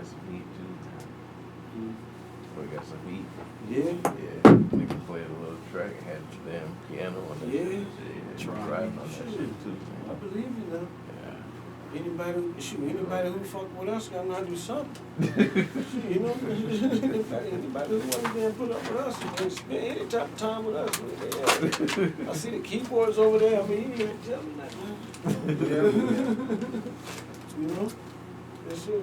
got some heat too. We got some heat. Yeah. Yeah. Nigga played a little track, had the damn piano on that Yeah. shit. Driving on that shit too. I believe you now. Yeah. Anybody who fuck with us gotta know how to do something. Shit, you know, anybody who wants to put up with us and spend any type of time with us. Yeah. I see the keyboards over there. I mean, you ain't tell me nothing. Yeah. You know? Yes, sir.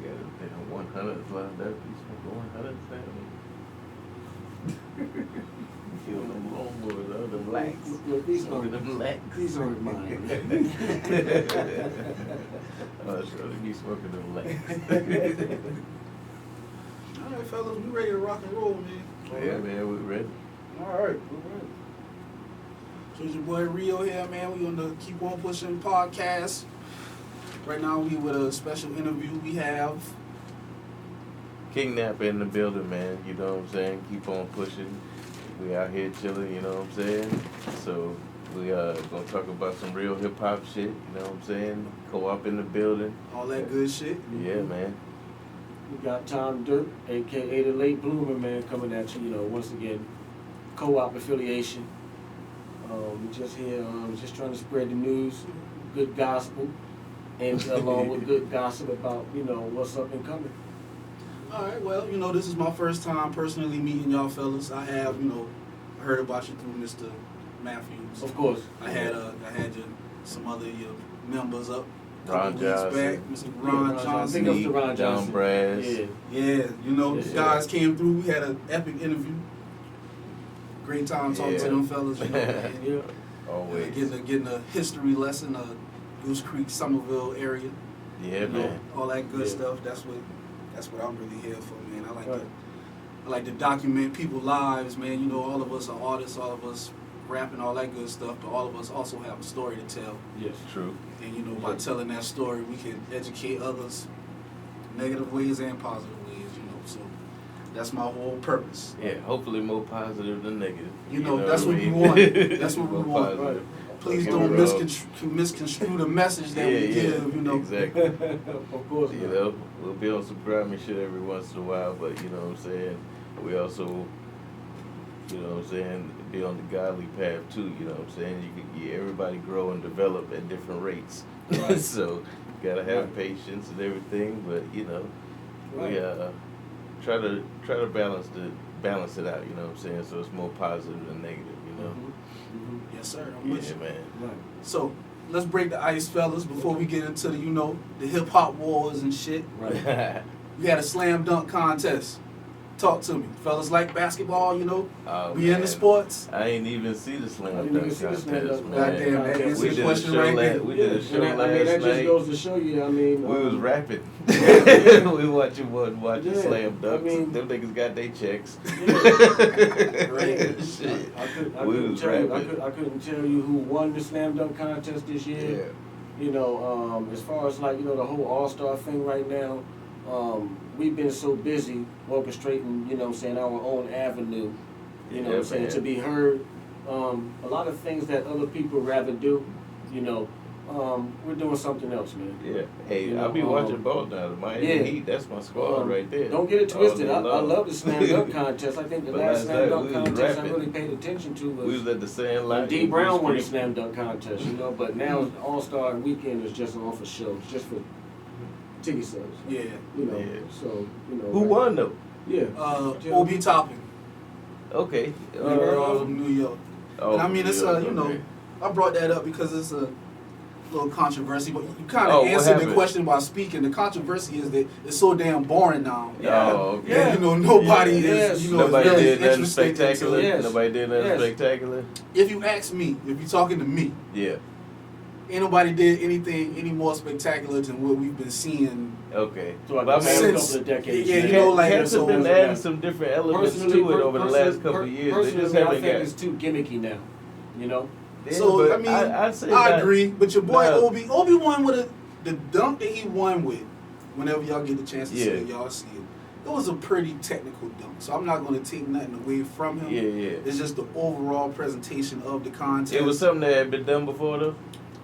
You got a damn 100s lined up. You smoking 100s now. Kill them lawnmowers, them lax. Look, these Smoking them lax. These aren't mine. Oh, sure, they be smoking them lax. All right, fellas, we ready to rock and roll, man. Yeah, man, we ready. All right. So it's your boy Rio here, man. We on the Keep On Pushing podcast. Right now we with a special interview we have. King Nappa in the building, man. You know what I'm saying? Keep on pushing. We out here chilling, you know what I'm saying? So we gonna talk about some real hip hop shit, you know what I'm saying? Co-op in the building. All that good shit. Yeah, man. We got Tom Dirt, a.k.a. the late bloomer, man, coming at you, once again, co-op affiliation. We just here, just trying to spread the news, good gospel, and along with good gossip about, what's up and coming. All right, well, this is my first time personally meeting y'all fellas. I have, heard about you through Mr. Matthews. Of course. I had some other members up. Ron Johnson. Back, Mr. Ron Johnson. Big ups to Ron John Johnson. Brass. Yeah, these guys came through. We had an epic interview. Great time talking to them fellas, man. Yeah. Always. Getting a history lesson of Goose Creek, Somerville area. Yeah, man. All that good stuff. That's what I'm really here for, man. I like to document people's lives, man. All of us are artists, all of us rapping, all that good stuff, but all of us also have a story to tell. Yes. True. And by telling that story, we can educate others, negative ways and positive ways. So that's my whole purpose. Yeah, hopefully more positive than negative. That's what we want. That's what we want. Positive. Please Okay, don't well, misconstrue the message that we give. Exactly. Of course. We'll be on some grimy shit every once in a while, but you know what I'm saying. We also, be on the godly path too. You know what I'm saying. Everybody grow and develop at different rates. Right. So you gotta have patience and everything, but we try to balance it out. You know what I'm saying. So it's more positive than negative. Mm-hmm. Yes, sir. I'm Yeah, with you. man. Right. So let's break the ice, fellas, before we get into the the hip hop wars and shit. Right. We had a slam dunk contest. Talk to me, fellas. Like basketball, Oh, we into sports. I ain't even see the slam I dunk didn't even see the contest, slam dunk man. Goddamn, that We answers We the did a question show right there. We did a show last that night. just goes to show you. We was rapping. We watching Yeah. slam dunks. I mean- Them niggas got their checks. Right. Shit. I We couldn't was tell you. rapping. I couldn't tell you who won the slam dunk contest this year. As far as the whole All-Star thing right now, we've been so busy orchestrating, our own avenue, to be heard. A lot of things that other people rather do, we're doing something else, man. Yeah. Hey, I'll be watching ball now. The Miami Heat, that's my squad right there. Don't get it twisted. I All day long. love the slam dunk contest. I think the But last last slam night dunk we was contest I rapping. really paid attention to We was was at the sand line. D. Brown won the slam dunk contest, but now All-Star Weekend is just on for show. It's just for ticket sales. Yeah. Yeah. So, Who won though? Yeah. OB Toppin. Okay. From New York. Oh, And I mean, it's okay. I brought that up because it's a little controversy, but you kind Oh, of what answered the happened? question by speaking. The controversy is that it's so damn boring now. Oh, okay. Yeah, nobody Yes. is, Nobody is very did nothing interested into spectacular. it. Yes. Nobody did nothing Yes. spectacular. If you ask me, if you're talking to me, Yeah. ain't nobody did anything any more spectacular than what we've been seeing. Okay. Throughout But I the mean, past Since- couple of decades. yeah, man. you know, like, Cats so- have been adding some different elements to it over the last couple of years. They just I haven't think got. it's too gimmicky now. Yeah, So but I mean, I'd say I that- agree. But your boy Nah. Obi won with the dunk that he won with. Whenever y'all get the chance to see Yeah. it, y'all see it. it was a pretty technical dunk. So I'm not going to take nothing away from him. Yeah. It's just the overall presentation of the contest. It was something that had been done before, though?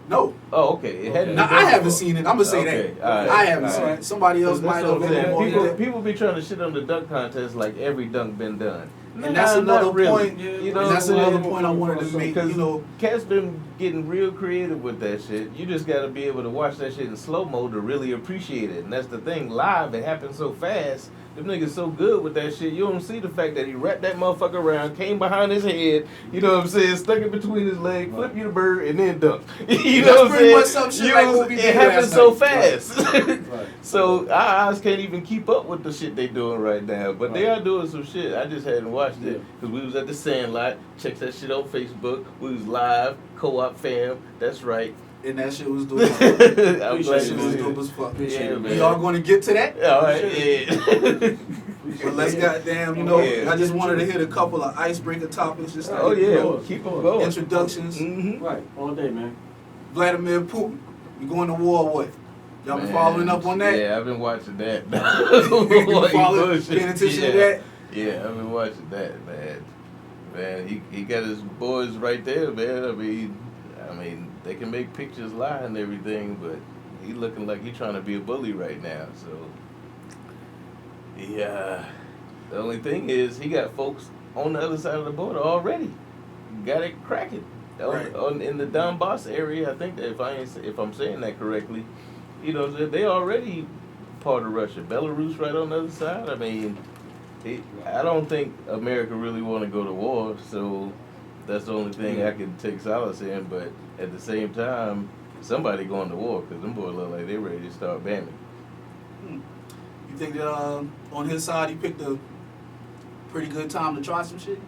No. Oh, okay. It hadn't been Now, done I haven't before. seen it. I'm going to say that. I haven't seen it. Somebody else might have been. People be trying to shit on the dunk contest like every dunk been done. And that's another point. You know, and that's another point I wanted to make. You know, Cat's been getting real creative with that shit. You just got to be able to watch that shit in slow mo to really appreciate it. And that's the thing. Live, it happens so fast. Them niggas so good with that shit. You don't see the fact that he wrapped that motherfucker around, came behind his head. You know what I'm saying? Stuck it between his legs, flip you the bird, and then dunk. You know what I'm saying? Much some shit like what we it did happens last so night. fast. Right. So our eyes can't even keep up with the shit they doing right now. But they are doing some shit. I just hadn't watched it because we was at the Sandlot. Check that shit on Facebook. We was live, co-op fam. That's right. and that shit was dope. I'm glad That shit you was did. dope as fuck. Yeah, man. We all going to get to that? All right, yeah. But let's goddamn, I just wanted to hit a couple of icebreaker topics. Just Oh like, yeah, keep them going. introductions. Mm-hmm. Right, all day, man. Vladimir Putin, we going to war what? Y'all been following up on that? Yeah, I've been watching that. You been following, paying attention to that? Yeah, I've been watching that, man. Man, he got his boys right there, man. I mean, they can make pictures lie and everything, but he looking like he trying to be a bully right now. So, yeah. The only thing is, he got folks on the other side of the border already. Got it cracking. Right. In the Donbass area, I think that if I'm saying that correctly, they already part of Russia. Belarus right on the other side. I mean, I don't think America really want to go to war, so that's the only thing I can take solace in. But at the same time, somebody going to war because them boys look like they ready to start bamming. You think that on his side he picked a pretty good time to try some shit?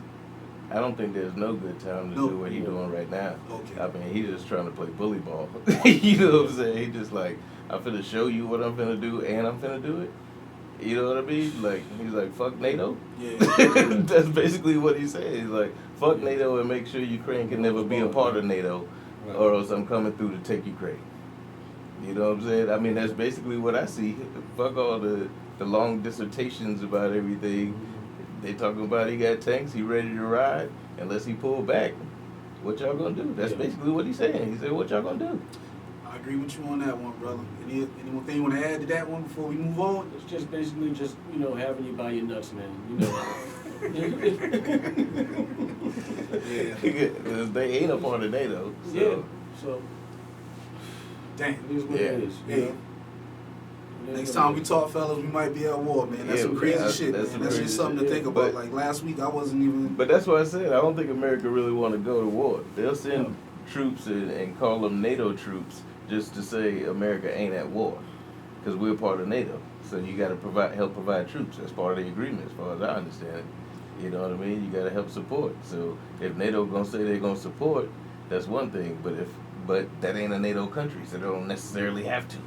I don't think there's no good time to do what he's doing right now. Okay. I mean, he's just trying to play bully ball. You know what I'm saying? He just like, I'm finna show you what I'm finna do, and I'm finna do it. You know what I mean? Like, he's like, fuck NATO. Yeah. That's basically what he said. He's like, fuck NATO and make sure Ukraine can never be a part of NATO, or else I'm coming through to take Ukraine. You know what I'm saying? I mean, that's basically what I see. Fuck all the long dissertations about everything. They talking about he got tanks, he ready to ride, unless he pull back. What y'all gonna do? That's basically what he's saying. He said, what y'all gonna do? I agree with you on that one, brother. Anything you want to add to that one before we move on? It's just basically just, having you by your nuts, man. Yeah. Because they ain't a part of NATO. So. Yeah. So, Damn. it is what it is. Hey. Next time we talk, fellas, we might be at war, man. That's some crazy shit, man. That's just something to think about. Like last week, I wasn't even. But that's what I said. I don't think America really want to go to war. They'll send troops and call them NATO troops just to say America ain't at war, because we're part of NATO. So you got to help provide troops. That's part of the agreement, as far as I understand it. You know what I mean? You got to help support. So if NATO gonna say they're gonna support, that's one thing. But that ain't a NATO country, so they don't necessarily have to.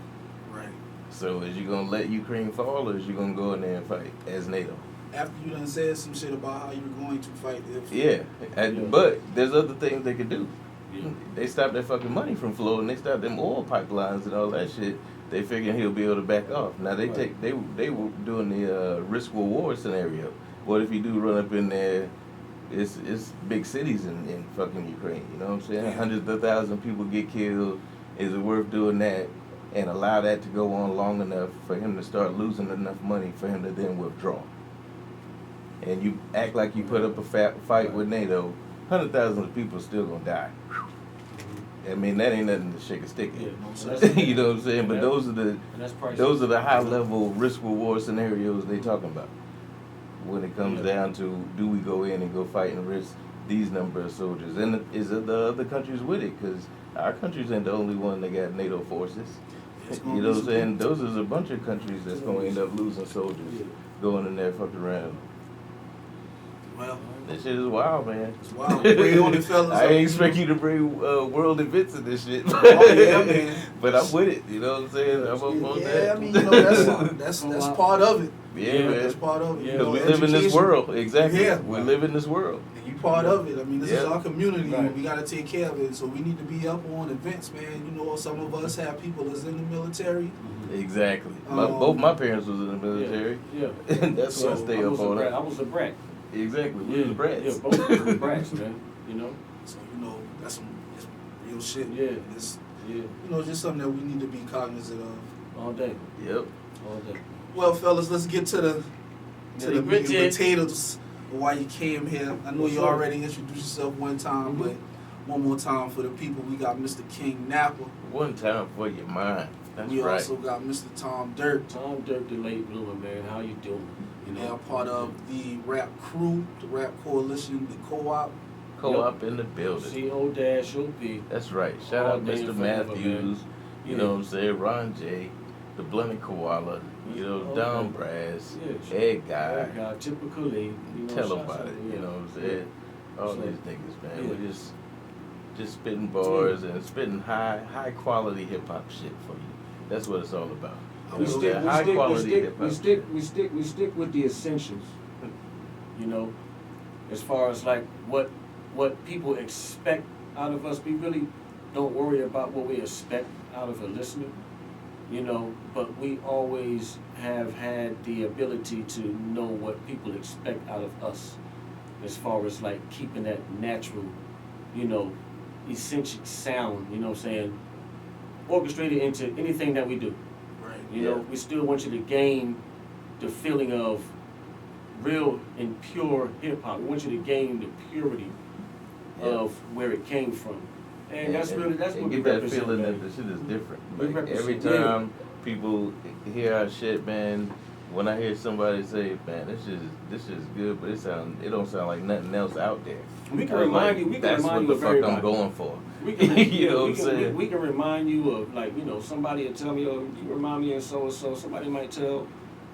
Right. So is you gonna let Ukraine fall, or is you gonna go in there and fight as NATO? After you done said some shit about how you were going to fight, But there's other things they could do. Yeah. They stopped that fucking money from flowing. They stopped them oil pipelines and all that shit. They figuring he'll be able to back off. Now they were doing the risk reward scenario. What if you do run up in there? It's big cities in fucking Ukraine. You know what I'm saying? Yeah. Hundreds of thousands of people get killed. Is it worth doing that and allow that to go on long enough for him to start losing enough money for him to then withdraw? And you act like you put up a fight with NATO, 100,000 of people still gonna die. I mean, that ain't nothing to shake a stick at. You know what I'm saying? But those are the high level risk reward scenarios they talking about. When it comes down to, do we go in and go fight and risk these number of soldiers? And is it the other countries with it? Because our countries ain't the only one that got NATO forces. You know what I'm saying? Those is a bunch of countries that's going to end up losing soldiers going in there fucking around. Well, this shit is wild, man. It's wild. Pray on it, fellas. I ain't expect you to bring world events in this shit. Oh, yeah, man. But I'm with it. You know what I'm saying? I'm up on that. Yeah, I mean, that's part of it. Yeah, man. That's part of it. Because we live in this world. Exactly. Yeah. We live in this world. And you part of it. I mean, this is our community, Right. and we got to take care of it. So we need to be up on events, man. Some of us have people that's in the military. Exactly. Both my parents was in the military. Yeah. And that's So why I stay up on it. I was a brat. Exactly. We was brats. Yeah, both of us were brats, man. You know? So, that's some real shit. Yeah. It's, Yeah. just something that we need to be cognizant of. All day. Yep. All day. Well, fellas, let's get to the Yeah, meat and potatoes of why you came here. I know you Sure. already introduced yourself one time, but one more time for the people. We got Mr. King Nappa. One time for your mind. That's We right. also got Mr. Tom Dirt. Tom Dirk, the late bloomer, man. How you doing? You Now know, part of the rap crew, the rap coalition, the co-op. Co-op in the building. CO-OP. That's right. Shout All out day Mr. and forever, Matthews. You Yeah. know what I'm saying? Ron J. The Blunted Koala. You know, Okay. Don Brass. Yeah, Ed Guy. God, typically, you know, Tell shots about out, it. yeah. You know what I'm saying? All So, these niggas, man. yeah. We just spitting bars and spitting high quality hip hop shit for you. That's what it's all about. We You know, stick, that we high stick, we quality stick, hip we hop. stick, we stick with the essentials. You know, as far as like what people expect out of us, we really don't worry about what we expect out of a listener. You know, but we always have had the ability to know what people expect out of us, as far as like keeping that natural, you know, essential sound. You know what I'm saying? Orchestrated into anything that we do. Right. You know, we still want you to gain the feeling of real and pure hip hop. We want you to gain the purity of where it came from. And that's what we get that represent. feeling Man. that the shit is different. We Like represent- every time people hear our shit, man, when I hear somebody say, man, this is good, but it don't sound like nothing else out there. We can I was remind like, you. We can that's remind you what of the fuck everybody. I'm going for. We can, You know what I'm saying? We can remind you of, like, you know, somebody will tell me, oh, you remind me of so and so. Somebody might tell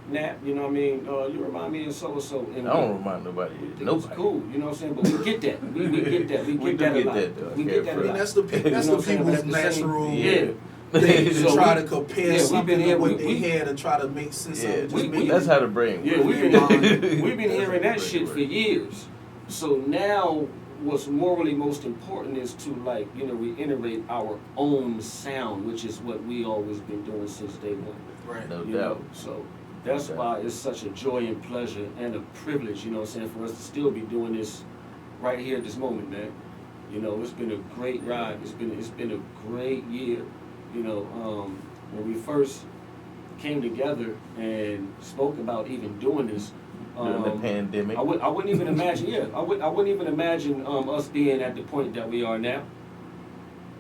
Nap, you know what I mean? You remind me of so and so. I don't remind nobody. It's Nobody. cool, you know what I'm saying? But we get that. We get that. We We get do that a get lot. that, though. We I get can't that a front. lot. That's the You know what I'm saying? people's But at the same- natural Yeah. thing to So try we- to compare we've something been to here- what we- they hear to try to make sense of it. we- Just That's how the brain works. Yeah, we've been That's hearing how that the shit brain for works. years. So now, what's morally most important is to, like, you know, reiterate our own sound, which is what we always been doing since day one. Right. No You doubt. know, so that's No doubt. why it's such a joy and pleasure and a privilege, you know what I'm saying, for us to still be doing this right here at this moment, man. You know, it's been a great ride. It's been a great year. You know, when we first came together and spoke about even doing this, During the pandemic. I wouldn't even imagine. Yeah, I wouldn't even imagine us being at the point that we are now.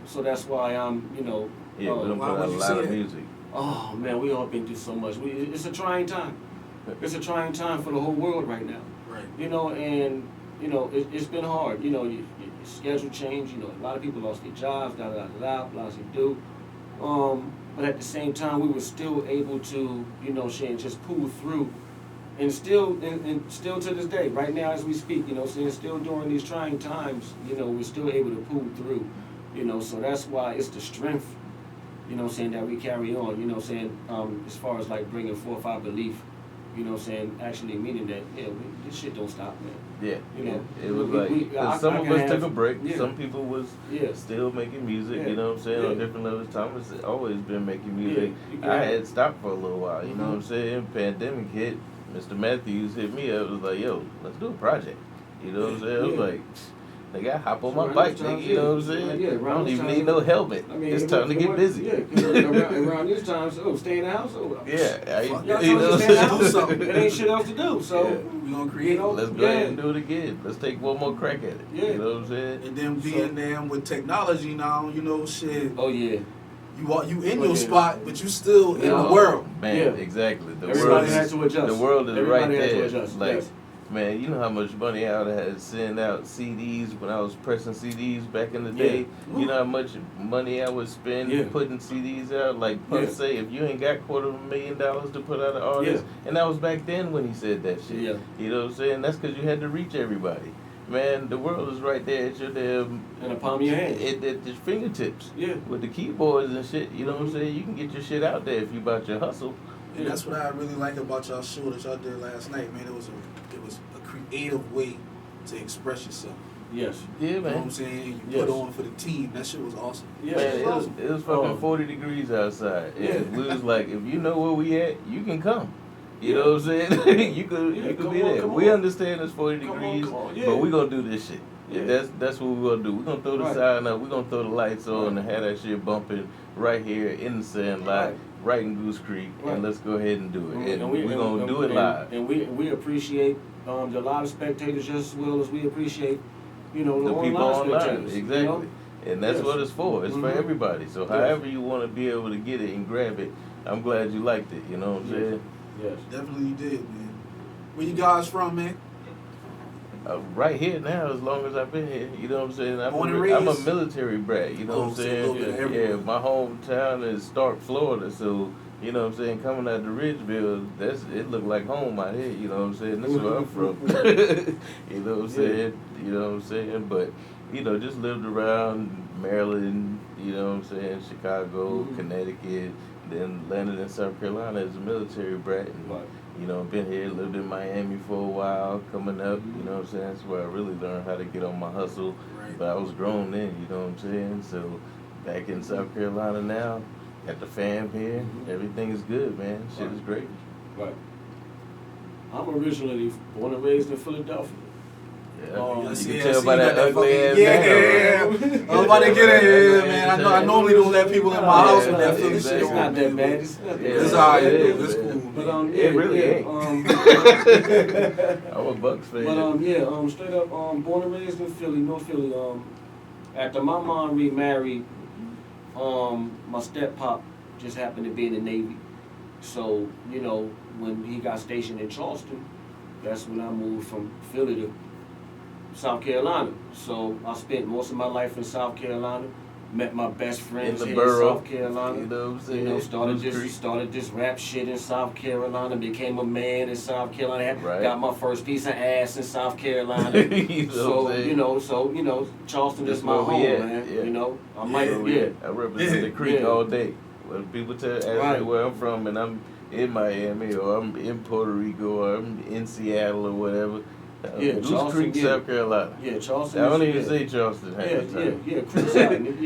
So that's why I'm, you know. Yeah, we don't why put out would a you lot say of that? music. Oh man, we all been through so much. It's a trying time. It's a trying time for the whole world right now. Right. You know, and you know it's been hard. You know, your schedule changed. You know, a lot of people lost their jobs. Lots to do. But at the same time, we were still able to, you know, just pull through, and still to this day, right now as we speak, you know, still during these trying times, you know, we're still able to pull through. You know, so that's why it's the strength, you know, that we carry on. You know, as far as like bringing forth our belief. You know what I'm saying? Actually meaning that, this shit don't stop, man. Yeah, You know, it was like, 'cause I some of can us have- took a break. yeah. Some people was Yeah. still making music, Yeah. you know what I'm saying, on Yeah. different levels. Thomas has always been making music. you can I have- had stopped for a little while, you know Mhm. what I'm saying? Pandemic hit, Mr. Matthews hit me up, was like, yo, let's do a project. You know what I'm saying? I was Yeah. like, nigga, I hop on my Around bike, those nigga, times, you know what I'm yeah. saying? Yeah, I around don't those even times, need no helmet. I mean, It's time to get busy. Yeah, 'cause around these times, stay in the house. Yeah, Fuck, Y'all you know told us what to I'm stay in the house. saying? There ain't shit else to do. So, Yeah. We're gonna create You know, Let's go Yeah. ahead and do it again. Let's take one more crack at it. Yeah. You know what I'm saying? and then being there with technology now, you know, shit. oh yeah, You in Oh, your yeah. spot, but you still in Yeah. the world. Man, Yeah. exactly. The everybody world had is, to adjust. the world is Everybody right had to there. adjust, Like, yes. man, you know how much money I would have had to send out CDs when I was pressing CDs back in the day? Yeah. You know how much money I would spend Yeah. putting CDs out? Like, Puff Yeah. say, if you ain't got $250,000 to put out an artist, and that was back then when he said that shit. Yeah. You know what I'm saying? That's because you had to reach everybody. Man, the world is right there at your damn... In the palm of your hand. At your fingertips. Yeah. With the keyboards and shit, you know what I'm saying? You can get your shit out there if you about your hustle. And that's what I really like about y'all show that y'all did last night, man. It was a creative way to express yourself. Yes. Yeah, You know what man. I'm saying? You Yes. put on for the team. That shit was awesome. Yeah, Man, it's awesome. it was fucking 40 degrees outside. Yeah. And we was like, if you know where we at, you can come. You Yeah. know what I'm saying? you could come be on, there. come We on. understand it's 40 Come on, degrees, come on, yeah. but we gonna do this shit. Yeah. That's what we're gonna do. We're gonna throw the Right. sign up, we're gonna throw the lights on Right. and have that shit bumping right here in the sand lot, right in Goose Creek, Right. and let's go ahead and do it. And, we're and gonna do it and, live. And we appreciate the live spectators just as well as we appreciate, the people online online, spectators. exactly. You know? And that's Yes. what it's for. It's for Mhm. everybody. So Yes. however you want to be able to get it and grab it, I'm glad you liked it. You know what I'm Yes. saying? Yes. Definitely you did, man. Where you guys from, man? Right here now, as long as I've been here, you know what I'm saying? Born and I'm a raised? military brat, you know what I'm Oh, so a saying? little bit of Yeah, everywhere. my hometown is Stark, Florida, so you know what I'm saying? Coming out to Ridgeville, it looked like home out here, you know what I'm saying? That's where I'm from. You know what I'm saying? You know what I'm saying? But just lived around Maryland, you know what I'm saying? Chicago, Mhm. Connecticut, then landed in South Carolina as a military brat. And, Right. been here, lived in Miami for a while, coming up, you know what I'm saying? That's where I really learned how to get on my hustle. Right. But I was grown then, you know what I'm saying? So back in South Carolina now, got the fam here, Mhm. everything is good, man. Shit is great. Right. I'm originally born and raised in Philadelphia. Yeah, Oh, you see, can yeah, tell see, by you that got that ugly ass fucking- yeah, man. I'm about to get in here, man. I normally don't let people in my house with that Philly exactly. shit It's on, not that man. bad. It's not that Yeah, bad. It's alright, it dude. is, It's man. cool. But man. It really yeah, ain't. I'm a Bucks fan. But straight up, born and raised in Philly, North Philly. After my mom remarried, my step pop just happened to be in the Navy. So when he got stationed in Charleston, that's when I moved from Philly to South Carolina. So I spent most of my life in South Carolina. Met my best friends in the here borough, in South Carolina. you know what I'm saying? Started this rap shit in South Carolina. Became a man in South Carolina. Right. Got my first piece of ass in South Carolina. You know what I'm saying? Charleston That's is my where we home, at, man. yeah. I might, I represent the creek Yeah. all day. When people ask Right. me where I'm from and I'm in Miami or I'm in Puerto Rico or I'm in Seattle or whatever, Yeah, Goose Charleston, Creek, yeah. South Carolina. Yeah, Charleston. I don't is- even yeah. say Charleston half the time. Creekside,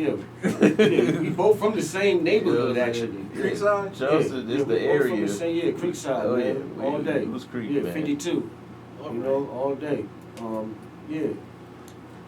yeah. We both from the same neighborhood, Yeah, actually. yeah. Creekside? Charleston is the we both from area. the same, Creekside, Oh, man. yeah, All day. Goose Creek, Yeah, man. 52. All day. Yeah.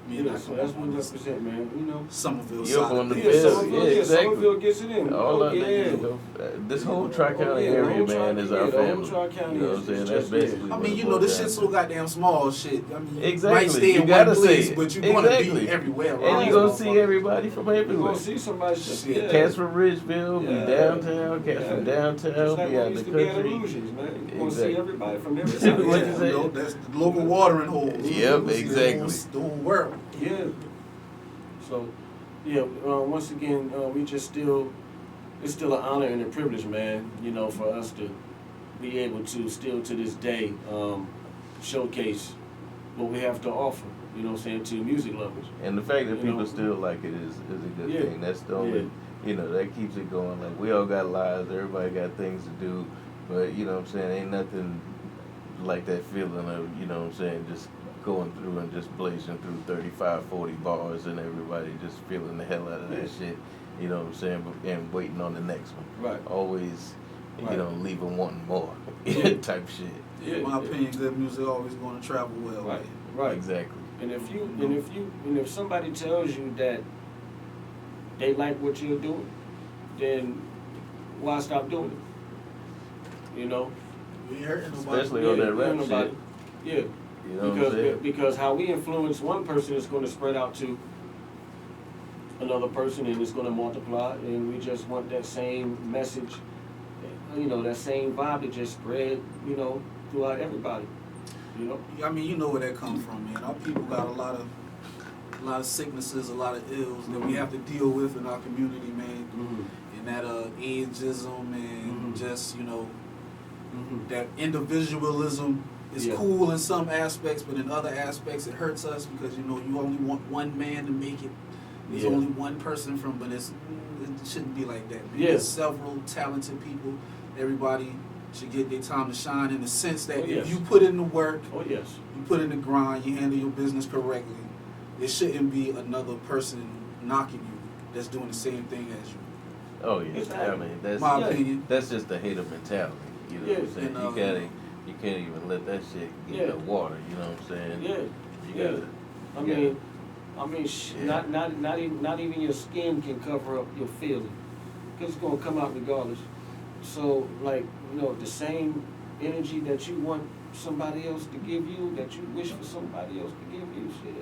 Me and I So come that's up what on we this represent, man. Somerville You're side on of the things. bill. Somerville, Yeah, exactly. Somerville gets it in. All our yeah. niggas, this whole Tri-County the area, whole man, is our the whole family. Tri-County You know what I'm is saying? That's just- basically I what mean, it you know, boils this down shit's to. so goddamn small shit. I mean, Exactly. you might stay You in gotta one place, say it. but you're going to Exactly. be everywhere. And And around you gonna this see motherfucker. everybody from You're everywhere. gonna see somebody just Shit. Cats from Ridgeville, Yeah. be downtown, cats from Just downtown, like be when we out used the to be at country. Illusions, man. You want to Exactly. see everybody from every What side. you Yeah, say? you know, that's the local watering holes. Yep, You see exactly. The whole world. Yeah. So, once again, it's still an honor and a privilege, man, for us to be able to still to this day showcase what we have to offer, to music lovers. And the fact that You people know. still like it is a good Yeah. thing. That's the only, that keeps it going. Like, we all got lives, everybody got things to do, but, you know what I'm saying, ain't nothing like that feeling of, just going through and just blazing through 35, 40 bars and everybody just feeling the hell out of that shit, you know what I'm saying, and waiting on the next one. Right. Always, Right. leaving wanting more Yeah. type shit. Yeah, in my opinion, good music always going to travel well. Right. man. Right. Exactly. And if somebody tells you that they like what you're doing, then why stop doing it? You ain't hurting nobody. Especially on that rap nobody. shit. Yeah. You know what I'm saying? Because how we influence one person is going to spread out to another person, and it's going to multiply. And we just want that same message, that same vibe to just spread, throughout everybody. I mean, you know where that comes from, man. Our people got a lot of sicknesses, a lot of ills that we have to deal with in our community, man. Mm-hmm. And that ageism and Mhm. just, Mm-hmm. that individualism is Yeah. cool in some aspects, but in other aspects it hurts us because, you only want one man to make it. There's Yeah. only one person but it shouldn't be like that. Yeah. There's several talented people. Everybody should get their time to shine in the sense that Oh, yes. if you put in the work, Oh yes. you put in the grind, you handle your business correctly, it shouldn't be another person knocking you that's doing the same thing as you. Oh yeah, Exactly. I mean that's My opinion. That's just the hater mentality. You know what I'm saying? And, You can't even let that shit get the water. You know what I'm saying? Yeah. You gotta. I mean, not even your skin can cover up your feeling, because it's gonna come out regardless. So, like, the same energy that you want somebody else to give you, that you wish for somebody else to give you, shit,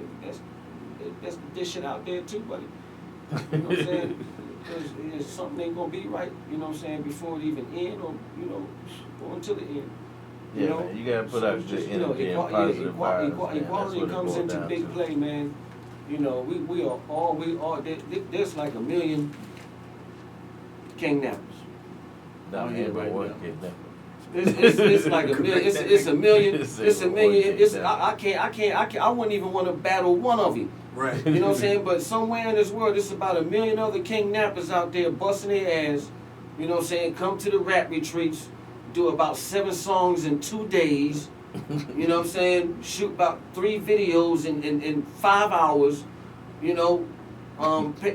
that's dish it out there too, buddy. You know what I'm saying? Because something ain't gonna be right. You know what I'm saying? Before it even end, or or until the end. Yeah, man, you gotta put out good energy and positive vibes, man. Equality comes into big play, man. We are all there's like a million king nappers. No, out here right what now. kid Nappa? It's like a million. It's a million. It's a million. It's I wouldn't even want to battle one of you. Right. You know what I'm saying? But somewhere in this world, there's about a million other king nappers out there busting their ass. You know what I'm saying? Come to the rap retreats, do about 7 songs in 2 days. You know what I'm saying? Shoot about 3 videos in 5 hours.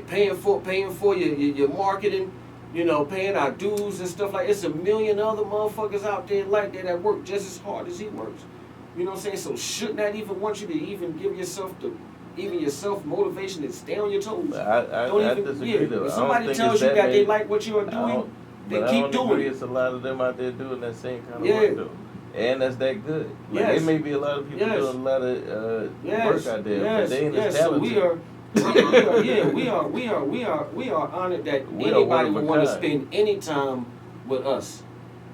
Paying for your marketing. Paying our dues and stuff like. It's a million other motherfuckers out there like that work just as hard as he works. You know what I'm saying? So shouldn't that even want you to even give yourself motivation to stay on your toes? I disagree though. If somebody tells you that they like what you are doing, then keep doing it. It's a lot of them out there doing that same kind of work though. And that's that good. Like, there may be a lot of people doing a lot of work out there, but they ain't as talented. So we are honored that anybody would want to spend any time with us.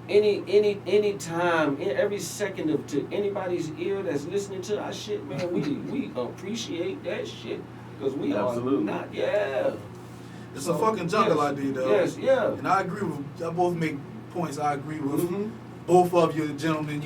Any time, every second to anybody's ear that's listening to our shit, man, we appreciate that shit, because we are not, It's a fucking jungle idea, though. Yes, yeah. And I agree with, y'all both make points I agree with. Both of you gentlemen,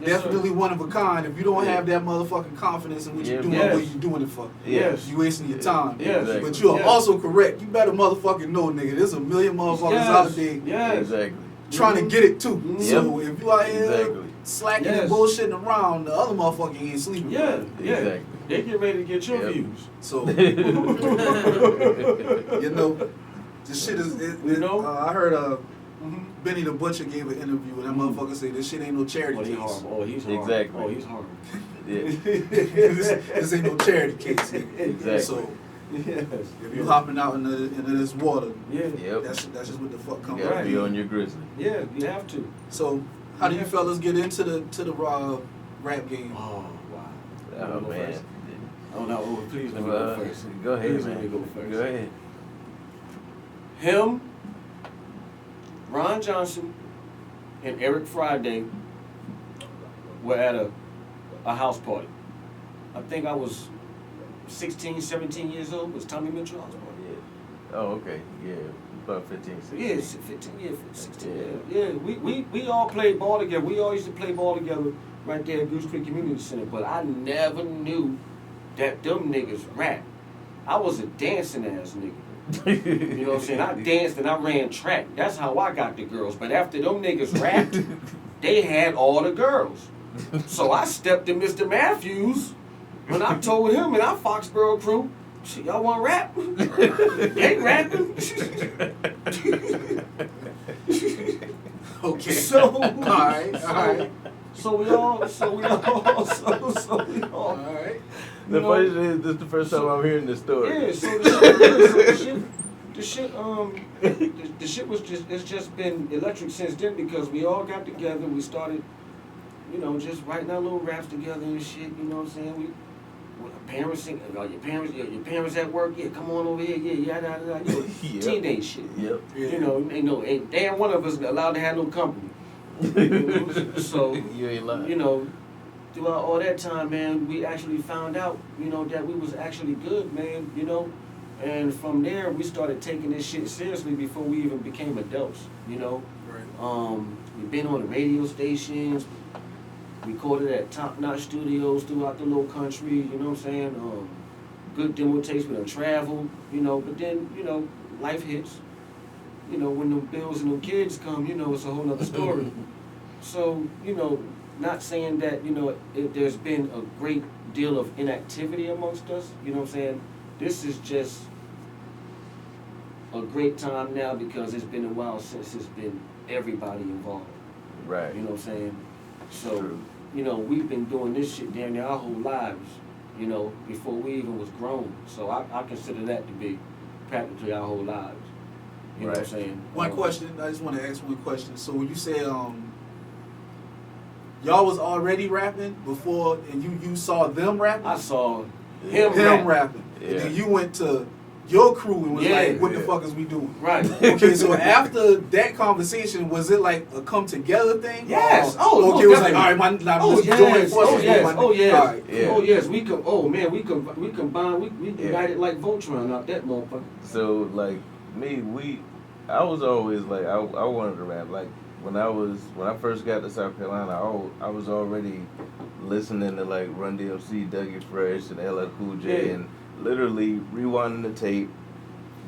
that's really one of a kind. If you don't have that motherfucking confidence in what you're doing, what you doing it for? Yes. You wasting your time. Yes. Exactly. But you are also correct. You better motherfucking know, nigga, there's a million motherfuckers out there Exactly. trying to get it too. So if you out here slacking and bullshitting around, the other motherfucker ain't sleeping. Exactly. They get ready to get your views. So, this shit is, I heard Benny the Butcher gave an interview and that motherfucker said this shit ain't no charity case. He's horrible. Exactly. Oh, he's horrible. Yeah. this ain't no charity case. Exactly. So, if you hopping out into this water, Yep. that's just what the fuck comes You gotta be on your grizzly. Yeah, you have to. So, how do you fellas get into the rap game? Oh, wow. Oh man. First? Oh no, please let me go first. Go ahead, Please man. let me go first. Go ahead. Him, Ron Johnson, and Eric Friday were at a house party. I think I was 16, 17 years old. It was Tommy Mitchell house party. Yeah. Oh, okay. Yeah. About 15, 16. Yeah, 15 years, 16 years. Yeah, we all played ball together. We all used to play ball together right there at Goose Creek Community Center. But I never knew that them niggas rap. I was a dancing ass nigga. You know what I'm saying? I danced and I ran track. That's how I got the girls. But after them niggas rapped, they had all the girls. So I stepped in Mr. Matthews when I told him and our Foxborough crew, shit, y'all want to rap? They rapping. Okay. So all right. So we all. All right. The funny thing is, this is the first time I'm hearing this story. Yeah, so the shit was just, it's just been electric since then, because we all got together, we started, just writing our little raps together and shit, you know what I'm saying? Your parents at work, come on over here, yada, teenage shit. Yep. Ain't damn one of us allowed to have no company. So, you ain't lying. Throughout all that time, man, we actually found out, that we was actually good, man, and from there we started taking this shit seriously before we even became adults, Right. We've been on the radio stations, recorded at top-notch studios throughout the little country, you know what I'm saying? Good demo tapes, we done traveled, but then, life hits. When the bills and the kids come, it's a whole nother story. So, not saying that, there's been a great deal of inactivity amongst us. You know what I'm saying? This is just a great time now because it's been a while since it's been everybody involved. Right. You know what I'm saying? So, True. you know, we've been doing this shit damn near our whole lives, you know, before we even was grown. So I consider that to be practically our whole lives. You know what I'm saying? One question, I just want to ask one question. So when you said y'all was already rapping before and you saw them rapping? I saw him rapping. Yeah. And then you went to your crew and was like, what the Yeah. fuck is we doing? Right. Okay, so after that conversation, was it like a come together thing? Yes. Or, Oh, okay, no, it was like, definitely. all right, let's Oh, join yes. forces. Oh, yes. Oh, yes. All right. Yeah. Oh, yes. We combined, we united like Voltron out that motherfucker. So like I was always like I wanted to rap. Like when I first got to South Carolina, I was already listening to like Run DMC, Dougie Fresh, and LL Cool J, Yeah. and literally rewinding the tape,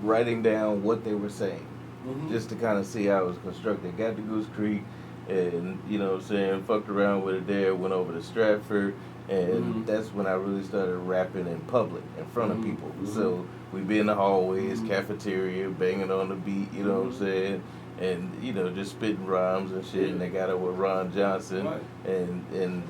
writing down what they were saying, just to kind of see how it was constructed. Got to Goose Creek, and you know what I'm saying, fucked around with it there, went over to Stratford, and that's when I really started rapping in public, in front of people. So we'd be in the hallways, cafeteria, banging on the beat, you know what I'm saying, and you know, just spitting rhymes and shit, and they got up with Ron Johnson, Right. and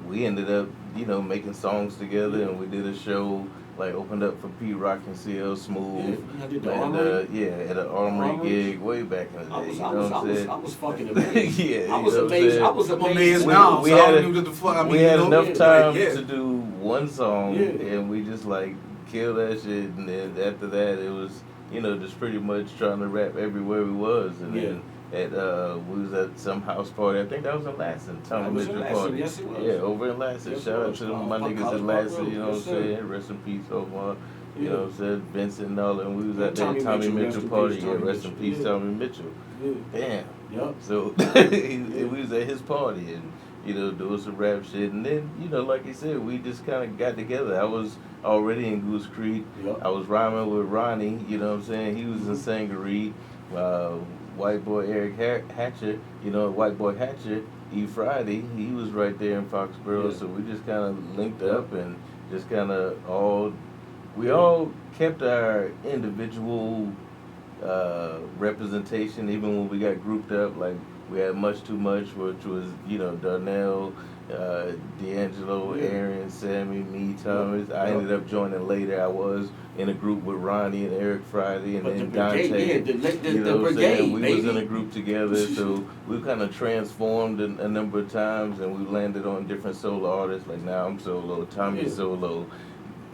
we ended up, you know, making songs together, and we did a show, like opened up for Pete Rock and CL Smooth, Yeah, I did the and Armory. at an Armory gig way back in the day. I was, you I know was, what I I'm was, saying? I was fucking amazed. Yeah, I you was know what I'm amazed. saying? I was I'm amazed. amazed We- now, we so had I a- don't know what the fuck. I mean, We had you know, enough like, time yeah. to do one song, Yeah. and we just like killed that shit. And then after that, it was, you know, just pretty much trying to rap everywhere we was. And then we was at some house party. I think that was in Lansing, Tommy That was in Mitchell Lansing, party. yes, it was. Yeah, over in Lansing. Yes, it Shout out was. to my College niggas Park in Lansing. Road. You know what I'm Yes, sir. saying? Rest in peace, Omar. You Yeah. know what I'm saying? Vincent and all that. And we was at Tommy that Tommy Mitchell, rest Mitchell in party. peace, Yeah, Tommy rest in Mitchell. peace, Yeah. Tommy Mitchell. Yeah. Damn. Yup. So we was at his party and, you know, doing some rap shit. And then, you know, like you said, we just kind of got together. I was already in Goose Creek. Yup. I was rhyming with Ronnie, you know what I'm saying? He was in Sangaree. White boy Eric Hatcher, you know, White boy Hatcher, E. Friday, he was right there in Foxborough. Yeah. So we just kind of linked up and just kind of all kept our individual representation, even when we got grouped up. Like we had Much Too Much, which was, you know, Darnell, D'Angelo, Yeah. Aaron, Sammy, me, Thomas. I Yeah. ended up joining later. I was in a group with Ronnie and Eric Friday, and But then the brigade, Dante. yeah, You know the what I'm saying? brigade, We baby. was in a group together, so we kind of transformed a number of times, and we landed on different solo artists. Like now I'm solo, Tommy's Yeah. solo,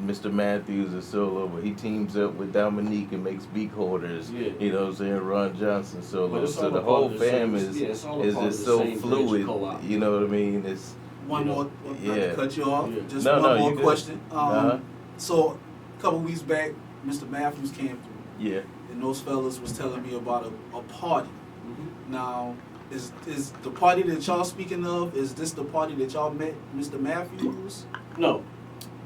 Mr. Matthews is solo, but he teams up with Dominique and makes beak hoarders. Yeah. You know what I'm saying? Ron Johnson But solo. it's So all the a part whole of the same- fam is yeah, it's all a is part of just the so same fluid. co-op. You know what I mean? It's One You more, know, not yeah. to cut you off. Yeah. Just No, one you more good. question. Uh-huh. So, a couple weeks back, Mr. Matthews came through, yeah. and those fellas was telling me about a party. Mhm. Now, is the party that y'all speaking of? Is this the party that y'all met Mr. Matthews? No.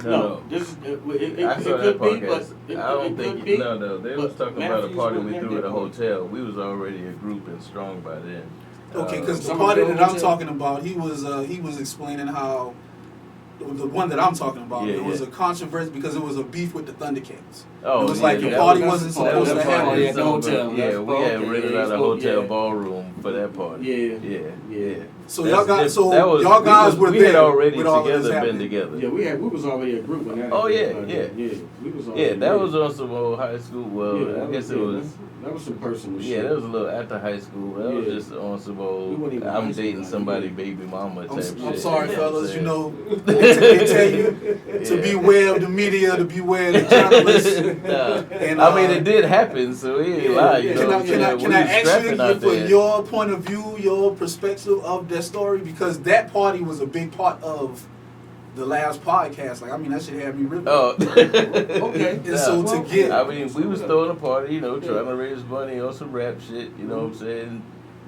No. This is it I saw that could be, podcast. but I don't it think could be. no. They was but talking about a Matthews party wasn't we at threw at that a party. hotel. We was already a group and strong by then. Okay, because the Some party of them that I'm too. talking about, he was explaining how the one that I'm talking about, Yeah, it was yeah. a controversy because it was a beef with the Thundercats. Oh, It was yeah, like the that party was- wasn't that supposed was to a party happen. at the hotel. Yeah, That's we had okay. rented Yeah, out a so, hotel yeah. ballroom for that party. Yeah. Yeah. So That's y'all got diff- so that was- y'all guys were we there had already with all of this together been happening. together. Yeah, we was already a group when that. Oh, yeah, happened. yeah. Yeah, we was already. Yeah, that was on some old high school. Well, Yeah, I that guess was, it yeah, was. That was some personal shit. Yeah, that was a little after high school. That was Yeah. just on some We old. weren't even high I'm school dating like somebody, that. baby mama type shit. I'm sorry, you know what I'm fellas. You saying? know, they tell you to Yeah. beware of the media, to beware of the journalists. Nah. And, I mean, it did happen, so he ain't Yeah, lie. yeah. You know Can what I, I'm can I, saying? can We I was ask scrapping you out for there. your point of view, your perspective of that story? Because that party was a big part of the last podcast. Like, I mean, that shit had me ripping. Oh. Okay. And so Nah. to get, I mean, we was throwing a party, you know, trying to raise money on some rap shit, you know what I'm saying?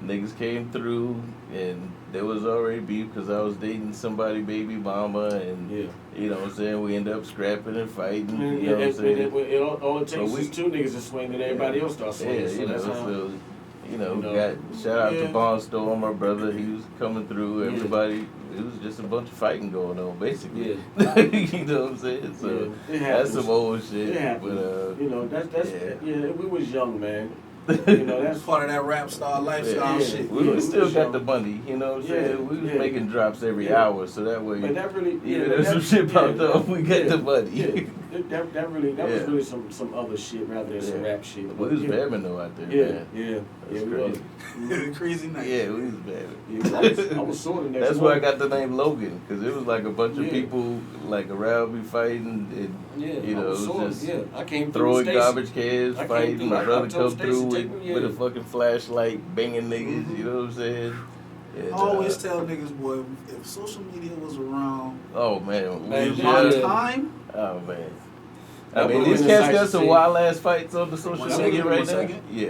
Niggas came through, and there was already beef because I was dating somebody, baby mama, and, Yeah. you know what I'm saying? We ended up scrapping and fighting, And, you know what I'm saying? all it takes But we- is two niggas to swing and everybody else starts swinging. Yeah, so you know, that's how. so, you know, you know, got shout out yeah. to Barnstorm, my brother, he was coming through, Yeah. everybody, it was just a bunch of fighting going on, basically. Yeah. You know what I'm saying? So Yeah, it that's happens. some old shit. It happens. But you know, that's yeah. we was young, man. You know, That's that's part of that rap star lifestyle Yeah. shit. we Yeah, still we got was the money, you know what I'm saying? We was yeah. making drops every Yeah. hour, so that way, But that really, even but if some that- shit popped yeah, off, we got yeah, the money. Yeah, that was Yeah. really some other shit rather than some Yeah. rap shit. We But was yeah, vamping though out there, yeah, man. yeah, That's we was. crazy. Crazy night. Yeah, we was vamping. Yeah, I was sore the next That's where I morning. got the name Logan, because it was like a bunch of Yeah. people like around me fighting, and Yeah, you know, I it was was sore. just Yeah, I came through throwing Stacy. garbage cans, I came fighting. through- My I brother told come Stacy, through take me, with a yeah. fucking flashlight, banging niggas. Mhm. You know what I'm saying? And, I always tell niggas, boy, if social media was around oh man, Man, we our was yeah. time, oh man. That I mean, would've these been cats nice got to some see. wild ass fights on the social One media second, right one now. second. Yeah,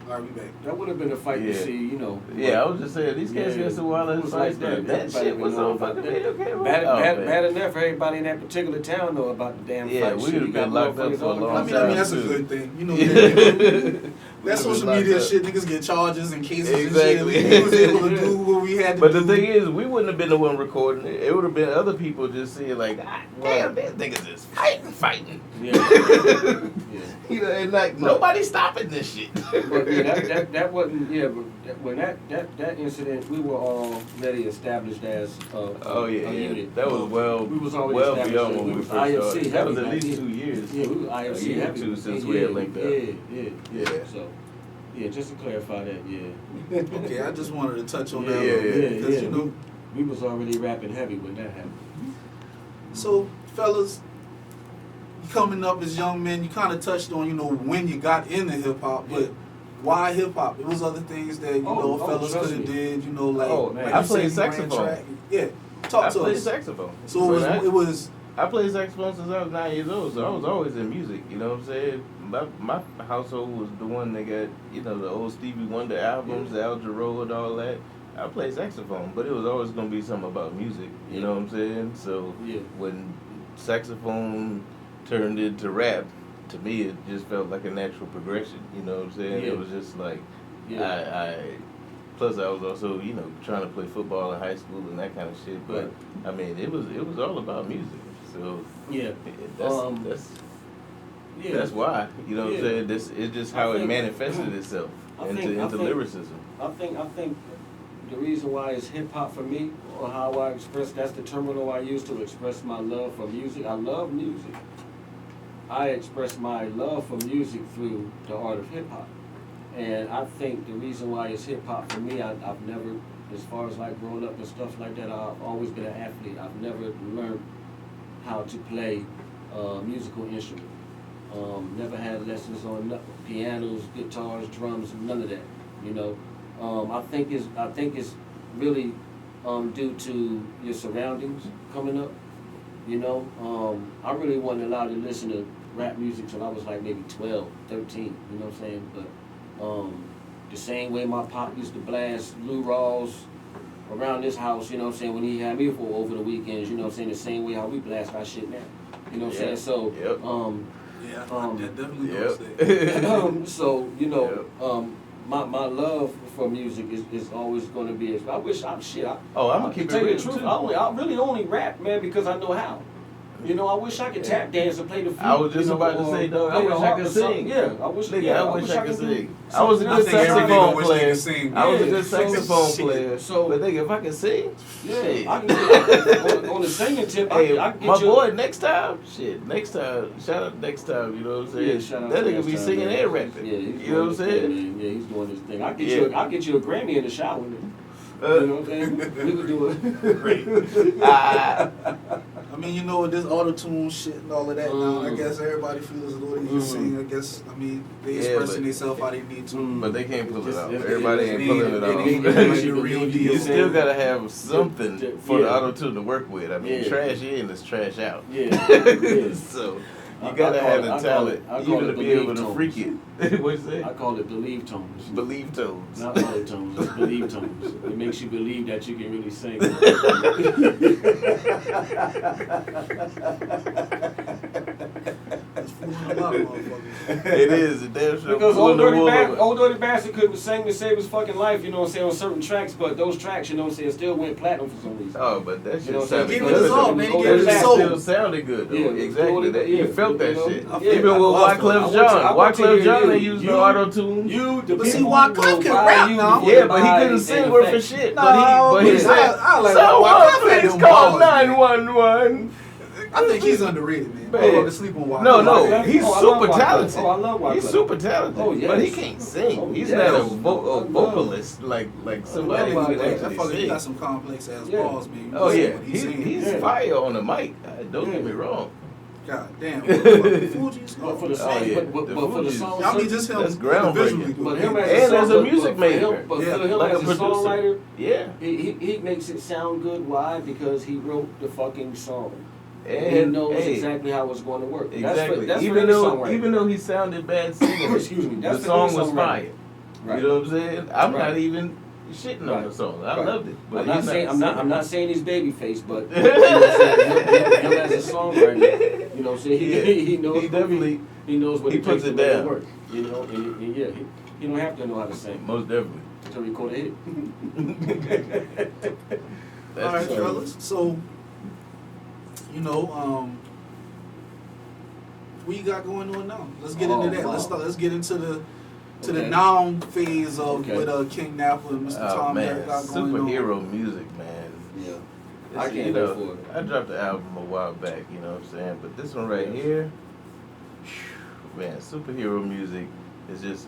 all right, we back. That would have been a fight Yeah. to see, you know. yeah. I was just saying, these cats Yeah, got some wild it ass was fights. like that. That Everybody shit was been knowing on about fucking that. video camera. Bad, Oh, bad, man. bad enough for everybody in that particular town know about the damn Yeah, fight. we shit. would've You got been locked up motherfuckers for a all long across I time. mean, that's a too. good thing. You know, Yeah. that Would've social been media locked up. shit, niggas get charges and cases Exactly. and shit. We was able to do what we had to But do. the thing is, we wouldn't have been the one recording it. It would have been other people just seeing like, God damn, these niggas is fighting. Yeah. yeah. You know, and like nobody's stopping this shit. But yeah, that wasn't, yeah, but when that incident, we were already established as Oh a yeah, unit. that was We was already well established beyond that when we we was first IFC started. That was heavy at back least then. 2 years. Yeah, we were IFC A year or heavy. two since yeah, we had linked up. Yeah. Yeah. So, yeah, just to clarify that, yeah. Okay, I just wanted to touch on Yeah, that. yeah, a little bit, yeah. because, you know, We was already rapping heavy when that happened. so fellas, coming up as young men, you kind of touched on, you know, when you got into hip hop, but why hip hop? It was other things that fellas trust could have me. did, you know, like, Oh, like I you played said, you ran saxophone. track. Yeah, talk I to played us. saxophone. So it was I played saxophone since I was 9 years old, so I was always in music. You know what I'm saying? My household was the one that got, you know, the old Stevie Wonder albums, Al Jarreau and all that. I played saxophone, but it was always gonna be something about music. You know what I'm saying? So Yeah. when saxophone turned into rap, to me it just felt like a natural progression. You know what I'm saying? Yeah. It was just like Yeah. plus I was also, you know, trying to play football in high school and that kind of shit. But Right. I mean, it was all about music. So Yeah. Yeah. that's why. You know what I'm Yeah. saying? This it's just how I it think- manifested itself I into think- lyricism. I think the reason why it's hip hop for me, or how I express, that's the terminal I use to express my love for music. I love music. I express my love for music through the art of hip hop. And I think the reason why it's hip hop for me, I've never, as far as like growing up and stuff like that, I've always been an athlete. I've never learned how to play a musical instrument. Never had lessons on pianos, guitars, drums, none of that. You know, I think it's really due to your surroundings coming up. You know, I really wasn't allowed to listen to rap music till I was like maybe 12, 13. You know what I'm saying? But the same way my pop used to blast Lou Rawls around this house, you know what I'm saying, when he had me for over the weekends, you know what I'm saying, the same way how we blast our shit now. You know what I'm saying? So, Yep. yeah, Um, that definitely Yep. goes there. so you know, my love for music is always going to be. I wish I'm shit. Oh, I'm I gonna keep tell it you real the truth. too. I really only rap, man, because I know how. You know, I wish I could tap dance and play the flute. I was just you know, about to or say, dog, I play the wish I harp could or something. sing. Yeah, I wish. Nigga, yeah, I wish I could do sing. I was a something good I think every nigga saxophone wish they player. could sing. I was a Yeah, good so saxophone shit. player. So- but nigga, if I could sing, shit. Yeah, I can do on the singing tip. Hey, I can get my you. boy, next time, shout out next time, you know what I'm saying? Yeah, shout out that to nigga next be time, singing man. and rapping. Yeah, he's you know what I'm doing his thing, saying? man. Yeah, he's doing his thing. Yeah. I'll get you a Grammy in the shower. Nigga. You know what I'm saying? We could do it. Great. Ah, I mean, you know, with this auto-tune shit and all of that now, I guess everybody feels as though they can sing. I guess, I mean, they Yeah, expressing but- themselves how they need to. but they can't pull it Just- off. if- Everybody if- ain't if- pulling if- it if- off. if- if- the real You deal. You still gotta have something for the Yeah. auto tune to work with. I mean, Yeah. trash in is trash out. Yeah. So you I gotta call have it- the I call talent, it- I call even it to be able believe to tones. freak it. What's I that? call it believe tones. Believe tones. Not auto tones, it's believe tones. It makes you believe that you can really sing. As fooling a lot of motherfuckers. It is. It damn sure Because pulling the wool over. Old Dirty Bastard couldn't sing to save his fucking life, you know what I'm saying, on certain tracks, but those tracks, you know what I'm saying, still went platinum for some reason. Oh, but that shit You know, sounded he good. gave it his all, man. He gave it his That soul. still sounded good, though. Yeah, Exactly. That, you yeah, felt that you know, shit. yeah. Even with Wyclef Jean. Wyclef Jean, they used no auto-tune. But see, Wyclef can rap now. Yeah, but he couldn't sing worth a shit. No, But he please, said, I like someone Wyclef had please them call bars, man. 911. I think he's underrated, man. Man. I'm going to sleep on Wyclef. No, he's I love super Wyclef. talented. Oh, I love Wyclef. He's super talented, Oh, yes. but he can't sing. Oh, He's yes. not a I vocalist like somebody who love can Wyclef. That actually fucker, he sing. got some complex ass Yeah. balls, man. You Oh see yeah, what he's saying. he's Yeah. fire on the mic. Don't get Yeah. me wrong. God damn. Fugees? But for the Oh, song, yeah. but The for the Fugees. song, I mean, just him That's groundbreaking. individually. but him as And a, as a song, music but maker. for Yeah. him Like as a a producer. songwriter, Yeah, he makes it sound good. Why? Because he wrote the fucking song. and he knows hey, exactly how it's going to work. exactly. That's for even any though songwriter. even though he sounded bad singing, Excuse me, that's the for song any was songwriter. fire. Right. You know what I'm saying? I'm Right. not even shitting on Right. the song. I Right. loved it, but I'm not he's saying singing. I'm not saying he's babyface, but you know what I'm saying? Him as a songwriter, you know what I'm saying? Yeah. He knows He definitely he knows what he it takes puts to it make it down. work. You know, and yeah, he don't have to know how to sing most definitely. to record a hit. That's All right, true. fellas. So, you know, what you got going on now? Let's get into that. wow. Let's get into the Okay. now phase of Okay. what King Nappa and Mr. Oh Tom man, Derrick got going on. superhero music, man. Yeah. This, I can't you wait know, for it. I dropped the album a while back, you know what I'm saying? But this one right here, man, superhero music is just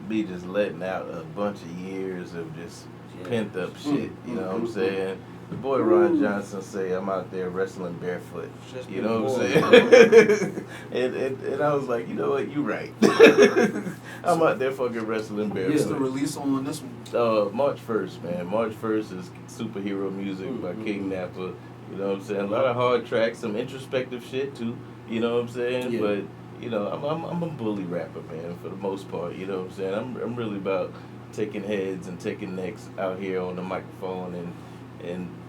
me just letting out a bunch of years of just Yeah. pent up shit, you know what I'm saying? The boy Ron Johnson say I'm out there wrestling barefoot. Just You the know what I'm boy. saying? and I was like, you know what, you right. I'm out there fucking wrestling What's the barefoot. release on this one? March 1st, man. March 1st is superhero music by King Nappa. You know what I'm saying? A lot of hard tracks, some introspective shit too. You know what I'm saying? Yeah. But you know, I'm a bully rapper, man, for the most part. You know what I'm saying? I'm really about taking heads and taking necks out here on the microphone, and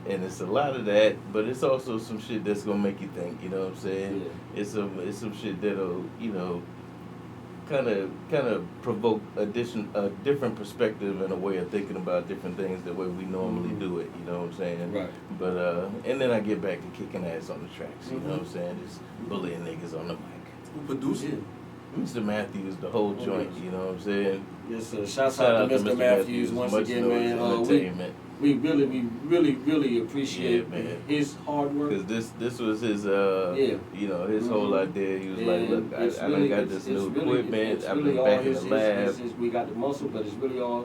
it's a lot of that, but it's also some shit that's gonna make you think. You know what I'm saying? Yeah. It's some shit that'll, you know, kind of provoke a different perspective and a way of thinking about different things the way we normally do it. You know what I'm saying? Right. But and then I get back to kicking ass on the tracks. You know what I'm saying? Just bullying niggas on the mic. Who produced it? Mr. Matthews, the whole joint. You know what I'm saying? Yes, sir. Shouts out to Mr. Matthews once Much again, Noise man. Entertainment. We really appreciate Yeah, man. his hard work. Because this was his Yeah. you know, his whole idea. He was like, And look, it's I done really- got it's- this it's new really- equipment. it's I've really been all back in his- the lab. we got the muscle, but it's really all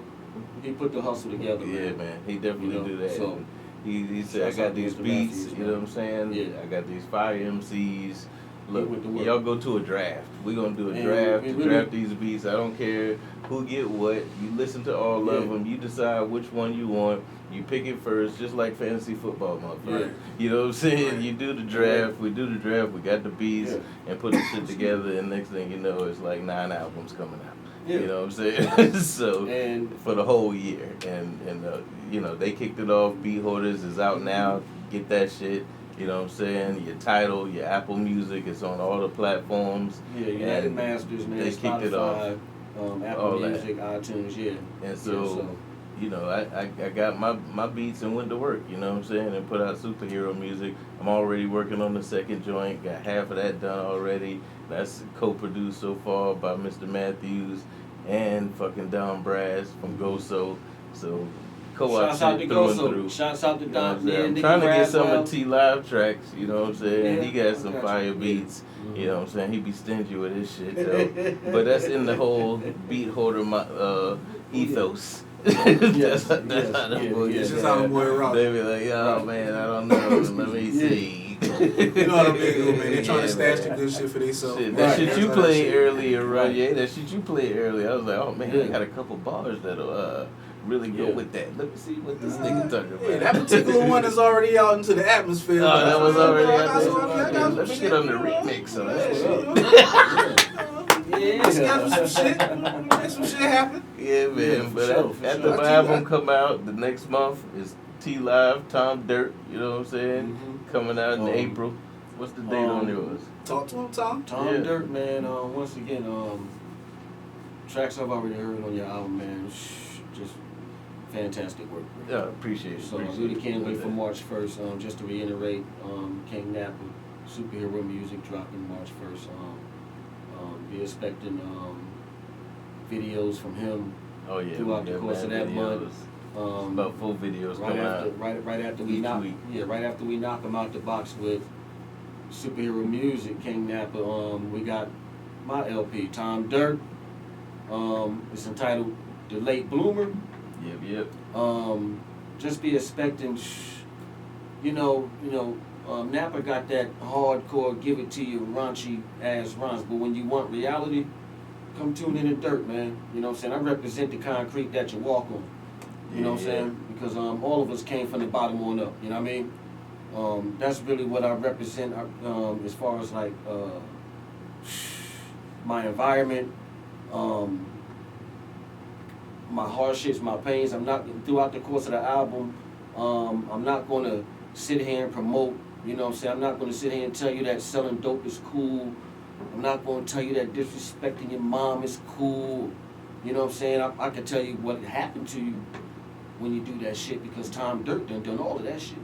he put the hustle together. Yeah, man, he definitely You know, do that. so- He said, I Shouts got out to these Mr. beats, Matthews, you know what I'm saying? Yeah. I got these fire MCs. Look, went to work. y'all go to a draft. We're going to do a And draft we to really- draft these beats. I don't care who get what. You listen to all of Yeah. them. You decide which one you want. You pick it first, just like fantasy football, motherfucker. Yeah. You know what I'm saying? Right. You do the draft. We do the draft. We got the beats Yeah. and put the shit together. And next thing you know, it's like 9 albums coming out. Yeah. You know what I'm saying? So And for the whole year, and you know, they kicked it off. Beat Hoarders is out now. Get that shit. You know what I'm saying? Your Tidal, your Apple Music, it's on all the platforms. yeah, United And Masters, man. they kicked it off. Spotify, Apple All that. Music, iTunes, yeah. And so, you know, I got my beats and went to work, you know what I'm saying, and put out superhero music. I'm already working on the second joint, got half of that done already. That's co-produced so far by Mr. Matthews and fucking Don Brass from Goso. So co-op Shouts out to shit through and Goso. through. Shouts out to You know what Don. I'm saying? Yeah, I'm Nicky trying to get some Braswell. of T Live tracks, you know what I'm saying? Yeah, He got some I got fire you. beats, you know what I'm saying? He be stingy with his shit though. But that's in the whole beat holder ethos. That's how yes, them boys yes. It's just how them boys rock. They be like, oh man, I don't know. Let me see. You know how them niggas do, man. They trying Yeah, to stash the man. good shit for themselves. Shit, Right. that shit That's you how that played shit- earlier, right? Right. Yeah, that shit you played earlier. I was like, oh man, Yeah. I got a couple bars that'll really go Yeah. with that. Let me see what this nigga talking about. Yeah, that particular one is already out into the atmosphere. Oh, that was already I out got there. some- I got some Let me shit, get on the you know. remix on Yeah, that you shit. know. Yeah. Let's schedule some shit. Make some shit happen. Yeah, man. Yeah, But for sure, for after sure. my album come out, the next month is T Live, Tom Dirt. You know what I'm saying? Mhm. Coming out in April. What's the date on yours? Talk to him, Tom. Tom Dirt, man. Once again, tracks I've already heard on your album, man. Just fantastic work. Yeah, appreciate it. So I really can't wait for March 1st. Just to reiterate, King Nappa, superhero music dropping March 1st. Be expecting videos from him throughout the course of that month. About 4 videos coming out. Right after we knock, right after we knock him out the box with superhero music, King Nappa. We got my LP, Tom Dirt. It's entitled "The Late Bloomer." Yep. Just be expecting, Nappa got that hardcore, give it to you, raunchy ass rhymes. But when you want reality, come tune in the dirt, man. You know what I'm saying? I represent the concrete that you walk on. You know what I'm saying? Because all of us came from the bottom on up. You know what I mean? That's really what I represent as far as like my environment, my hardships, my pains. I'm not, throughout the course of the album, I'm not going to sit here and promote, you know what I'm saying? I'm not going to sit here and tell you that selling dope is cool. I'm not going to tell you that disrespecting your mom is cool. You know what I'm saying? I can tell you what happened to you when you do that shit, because Tom Dirt done all of that shit.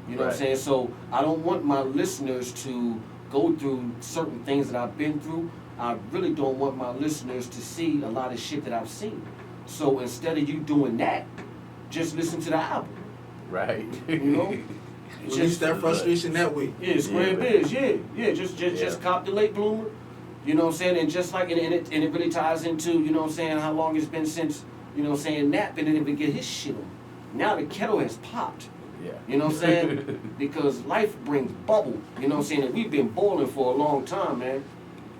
You know what I'm saying? So I don't want my listeners to go through certain things that I've been through. I really don't want my listeners to see a lot of shit that I've seen. So instead of you doing that, just listen to the album. Right. You know? Release that frustration that way. Yeah, square biz, yeah. Just cop The Late Bloomer. You know what I'm saying? And just like, and it really ties into, you know what I'm saying, how long it's been since, you know what I'm saying, Nap didn't even get his shit on. Now the kettle has popped. Yeah. You know what I'm saying? Because life brings bubble. You know what I'm saying? And we've been boiling for a long time, man.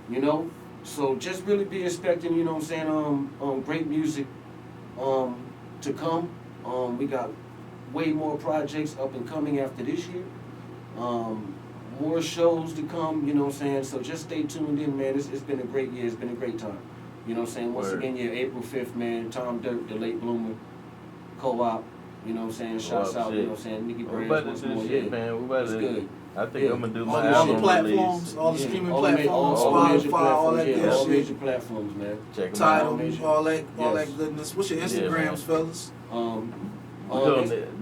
You know? So just really be expecting, you know what I'm saying, great music to come. We got way more projects up and coming after this year. More shows to come, you know what I'm saying? So just stay tuned in, man. It's been a great year. It's been a great time. You know what I'm saying? Once again, April 5th, man. Tom Dirt, The Late Bloomer, Co-op. You know what I'm saying? Shouts out, you know what I'm saying? Nicky Brands once more. Shit, man. It's good. I think I'm gonna do my all the album platforms, release. all the streaming all platforms, major Spotify, all that good all shit. major platforms, man. Check them out. Tidal, all that goodness. What's your Instagrams, fellas?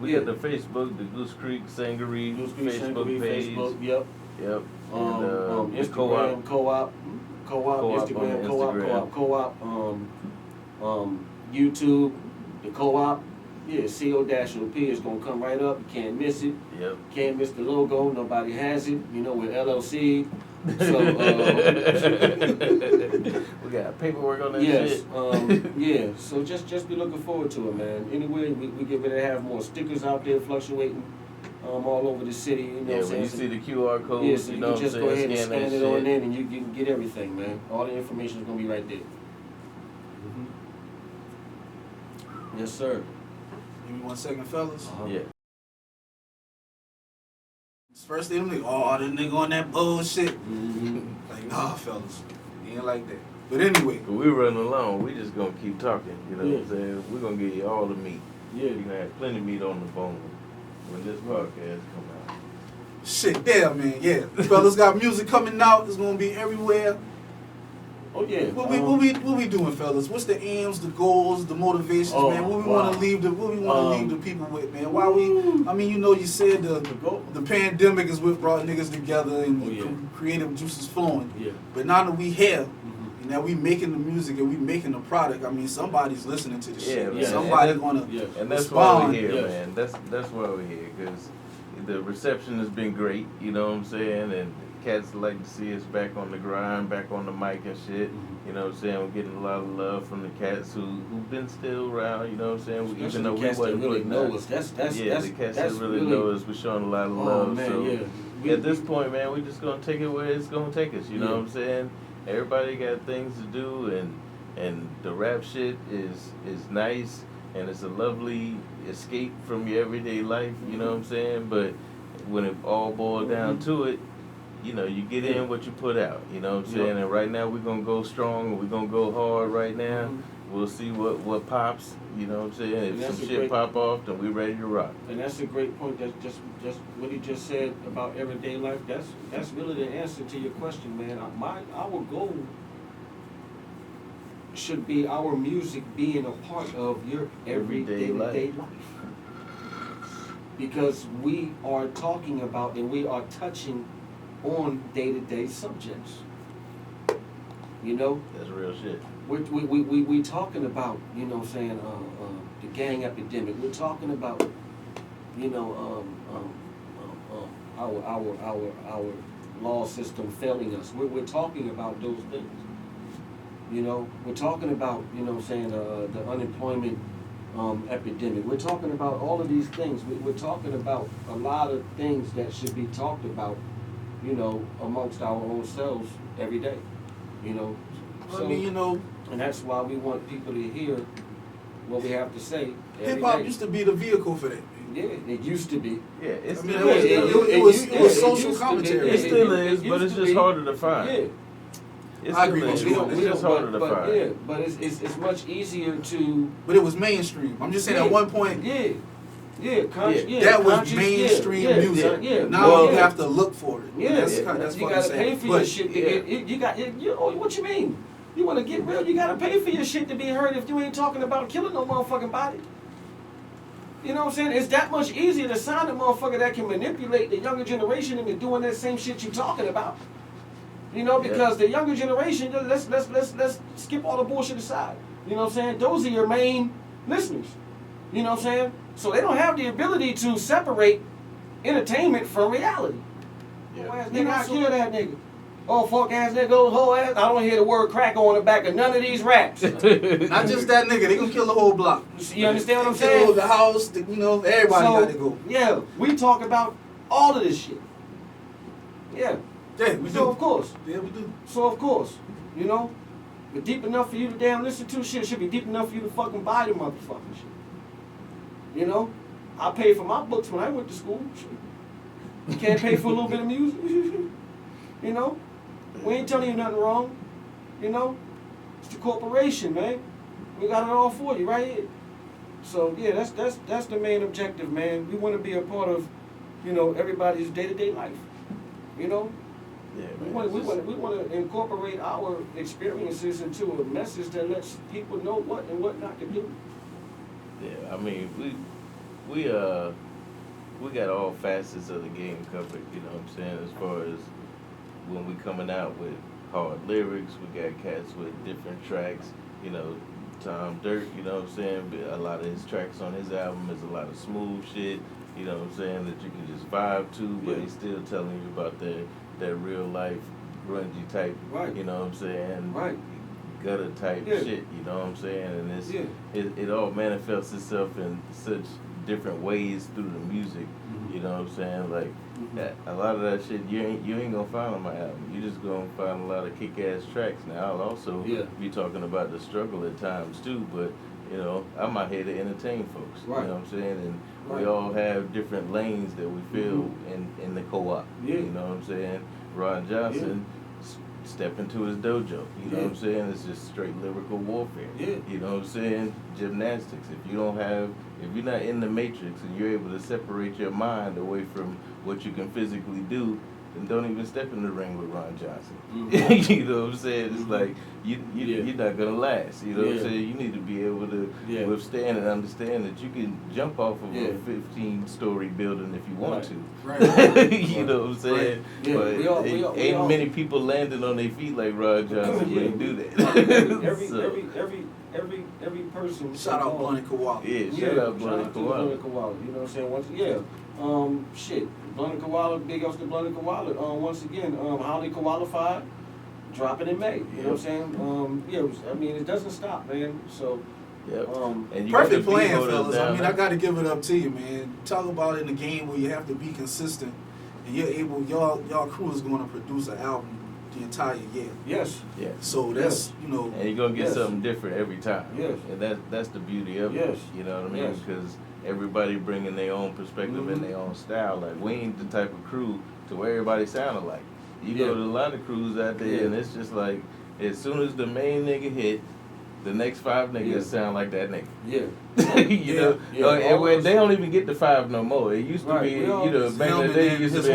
We got the Facebook, the Goose Creek Sangaree Facebook page. Facebook, yep. And Instagram, co-op, Instagram, co-op, YouTube, the co-op. Yeah, CO-OP is gonna come right up. You can't miss it. Yep. Can't miss the logo. Nobody has it. You know, with LLC. So we got paperwork on that yes, shit. yeah. So just be looking forward to it, man. Anyway, we get ready to have more stickers out there fluctuating all over the city. You know what I'm saying? When you see the QR code, yeah, so you know can just what go I'm ahead and saying, scan that it on shit. in, and you can get everything, man. All the information is gonna be right there. Yes, sir. Give me 1 second, fellas. Yeah. First thing, I'm like, oh, this nigga on that bullshit. Mm-hmm. Like, nah, fellas. He ain't like that. But anyway. But we running along. We just gonna keep talking. You know Yeah. what I'm saying? We're gonna give you all the meat. Yeah. You're gonna have plenty of meat on the bone when this podcast come out. Shit, damn, man, yeah. Fellas got music coming out. It's gonna be everywhere. Oh yeah. What we doing, fellas? What's the aims, the goals, the motivations, man? What we want to leave the people with, man? Why we? I mean, you know, you said the pandemic is what brought niggas together and creative juices flowing. Yeah. But now that we here, and now we making the music and we making the product. I mean, somebody's listening to the shit. Yeah, Somebody gonna and that's respond. why we're here, man. That's why we're here, because the reception has been great. You know what I'm saying? And cats like to see us back on the grind, back on the mic and shit. You know what I'm saying? We're getting a lot of love from the cats who've been still around. You know what I'm saying? Even though we wasn't really know us. the cats that really know us. We're showing a lot of love. Man, so at this point, man, we're just gonna take it where it's gonna take us. You know what I'm saying? Everybody got things to do, and the rap shit is nice, and it's a lovely escape from your everyday life. You know what I'm saying? But when it all boils down to it, you know, you get in what you put out. You know what I'm saying? And right now we're gonna go strong and we're gonna go hard right now. We'll see what pops. You know what I'm saying? If some shit pop off, then we ready to rock. And that's a great point. That's just what he just said about everyday life. That's really the answer to your question, man. Our goal should be our music being a part of your everyday life. Because we are talking about and we are touching on day-to-day subjects. You know? That's real shit. We talking about, you know what I'm saying, the gang epidemic. We're talking about, you know, our law system failing us. We're talking about those things. You know, we're talking about, you know what I'm saying, the unemployment epidemic. We're talking about all of these things. We're talking about a lot of things that should be talked about, you know, amongst our own selves every day. You know, so, I mean, you know, and that's why we want people to hear what we have to say. Hip hop used to be the vehicle for that. Yeah, it used to be. Yeah, it's I mean, still it was social commentary. It still is, but it's just harder to find. Yeah. I agree with you. It's just harder to find. Yeah, but it's much easier to. But it was mainstream. I'm just saying at one point. That was mainstream music. Now you have to look for it. Yeah, that's you what gotta I'm pay saying. for your shit. What you mean? You want to get real? You gotta pay for your shit to be heard. If you ain't talking about killing no motherfucking body. You know what I'm saying? It's that much easier to sign a motherfucker that can manipulate the younger generation into doing that same shit you talking about. You know, because the younger generation, let's skip all the bullshit aside. You know what I'm saying? Those are your main listeners. You know what I'm saying? So they don't have the ability to separate entertainment from reality. Yeah. Oh, ass nigga, I kill that nigga. Oh, fuck ass nigga, whole ass. I don't hear the word crack on the back of none of these raps. Not just that nigga, they gonna kill the whole block. You understand what I'm saying? Kill the house, you know, everybody got to go. Yeah, we talk about all of this shit. Yeah. Yeah, we do. So of course. Yeah, we do. So of course, you know, but deep enough for you to damn listen to shit should be deep enough for you to fucking buy the motherfucking shit. You know, I paid for my books when I went to school. Shit. You can't pay for a little bit of music. You know, we ain't telling you nothing wrong. You know, it's the corporation, man. We got it all for you right here. So yeah, that's the main objective, man. We want to be a part of, you know, everybody's day-to-day life. You know. Yeah, We want to incorporate our experiences into a message that lets people know what and what not to do. Yeah, I mean, we got all facets of the game covered, you know what I'm saying, as far as when we coming out with hard lyrics, we got cats with different tracks, you know, Tom Dirt, you know what I'm saying, but a lot of his tracks on his album is a lot of smooth shit, you know what I'm saying, that you can just vibe to, but he's still telling you about that real life grungy type, you know what I'm saying, gutter type shit, you know what I'm saying, and it all manifests itself in such different ways through the music, you know what I'm saying, like a lot of that shit you ain't gonna find on my album. You just gonna find a lot of kick-ass tracks. Now I'll also be talking about the struggle at times too, but you know, I'm out here to entertain folks, you know what I'm saying, and we all have different lanes that we feel in the co-op, you know what I'm saying. Ron Johnson step into his dojo, you know what I'm saying, it's just straight lyrical warfare, you know what I'm saying, gymnastics. If you're not in the matrix and you're able to separate your mind away from what you can physically do, then don't even step in the ring with Ron Johnson. You know what I'm saying? It's like you're not gonna last. You know what I'm saying? You need to be able to withstand and understand that you can jump off of a 15-story building if you want to. You know what I'm saying? But ain't many people landing on their feet like Ron Johnson wouldn't do that. Every person. Shout out Blunt and Koala. Shout out Blunt and Koala. You know what I'm saying? Shit. Blunt and Koala, big ups to Blunt and Koala. Once again, highly qualified, dropping in May. You know what I'm saying? I mean, it doesn't stop, man. So, and perfect plan, fellas. I mean, I got to give it up to you, man. Talk about in the game where you have to be consistent, and you're able. Y'all crew is going to produce an album the entire year. Yes. Yeah. So that's you know. And you're gonna get something different every time. Yes. And that's the beauty of it. You know what I mean? Because everybody bringing their own perspective and their own style. Like we ain't the type of crew to where everybody sound alike. You go to a lot of crews out there, and it's just like, as soon as the main nigga hit, the next 5 niggas sound like that nigga. Yeah. You know, and they don't even get the 5 no more. It used to be, you know, back in the day, it used to be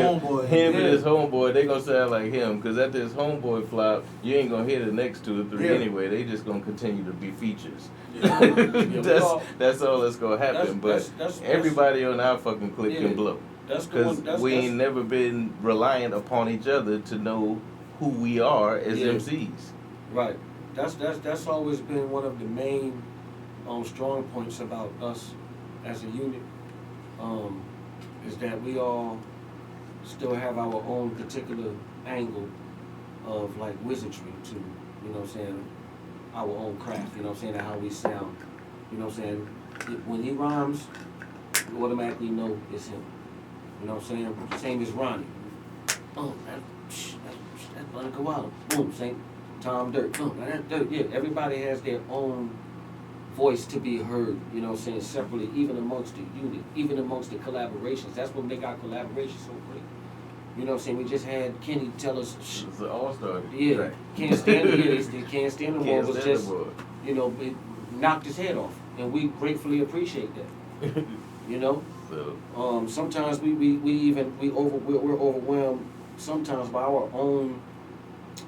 him and his homeboy. They gonna sound like him, because after his homeboy flop, you ain't gonna hear the next 2 or 3 anyway. They just gonna continue to be features. That's all that's gonna happen. But everybody on our fucking clique can blow. Because we ain't never been reliant upon each other to know who we are as MCs. Right. That's always been one of the main strong points about us as a unit. Is that we all still have our own particular angle of like wizardry to, you know what I'm saying, our own craft, you know what I'm saying, and how we sound. You know what I'm saying? When he rhymes, you automatically know it's him. You know what I'm saying? Same as Ronnie. Oh, that's Bunny Koala. Boom, same Tom Dirt. Oh, that's Dirt. Yeah, everybody has their own voice to be heard, you know what I'm saying, separately, even amongst the unit, even amongst the collaborations. That's what make our collaboration so great. You know what I'm saying? We just had Kenny tell us. It's an all-star. Yeah, right. Can't stand it. They can't stand the more. Was just, you know, it knocked his head off, and we gratefully appreciate that. You know. So. Sometimes we're overwhelmed sometimes by our own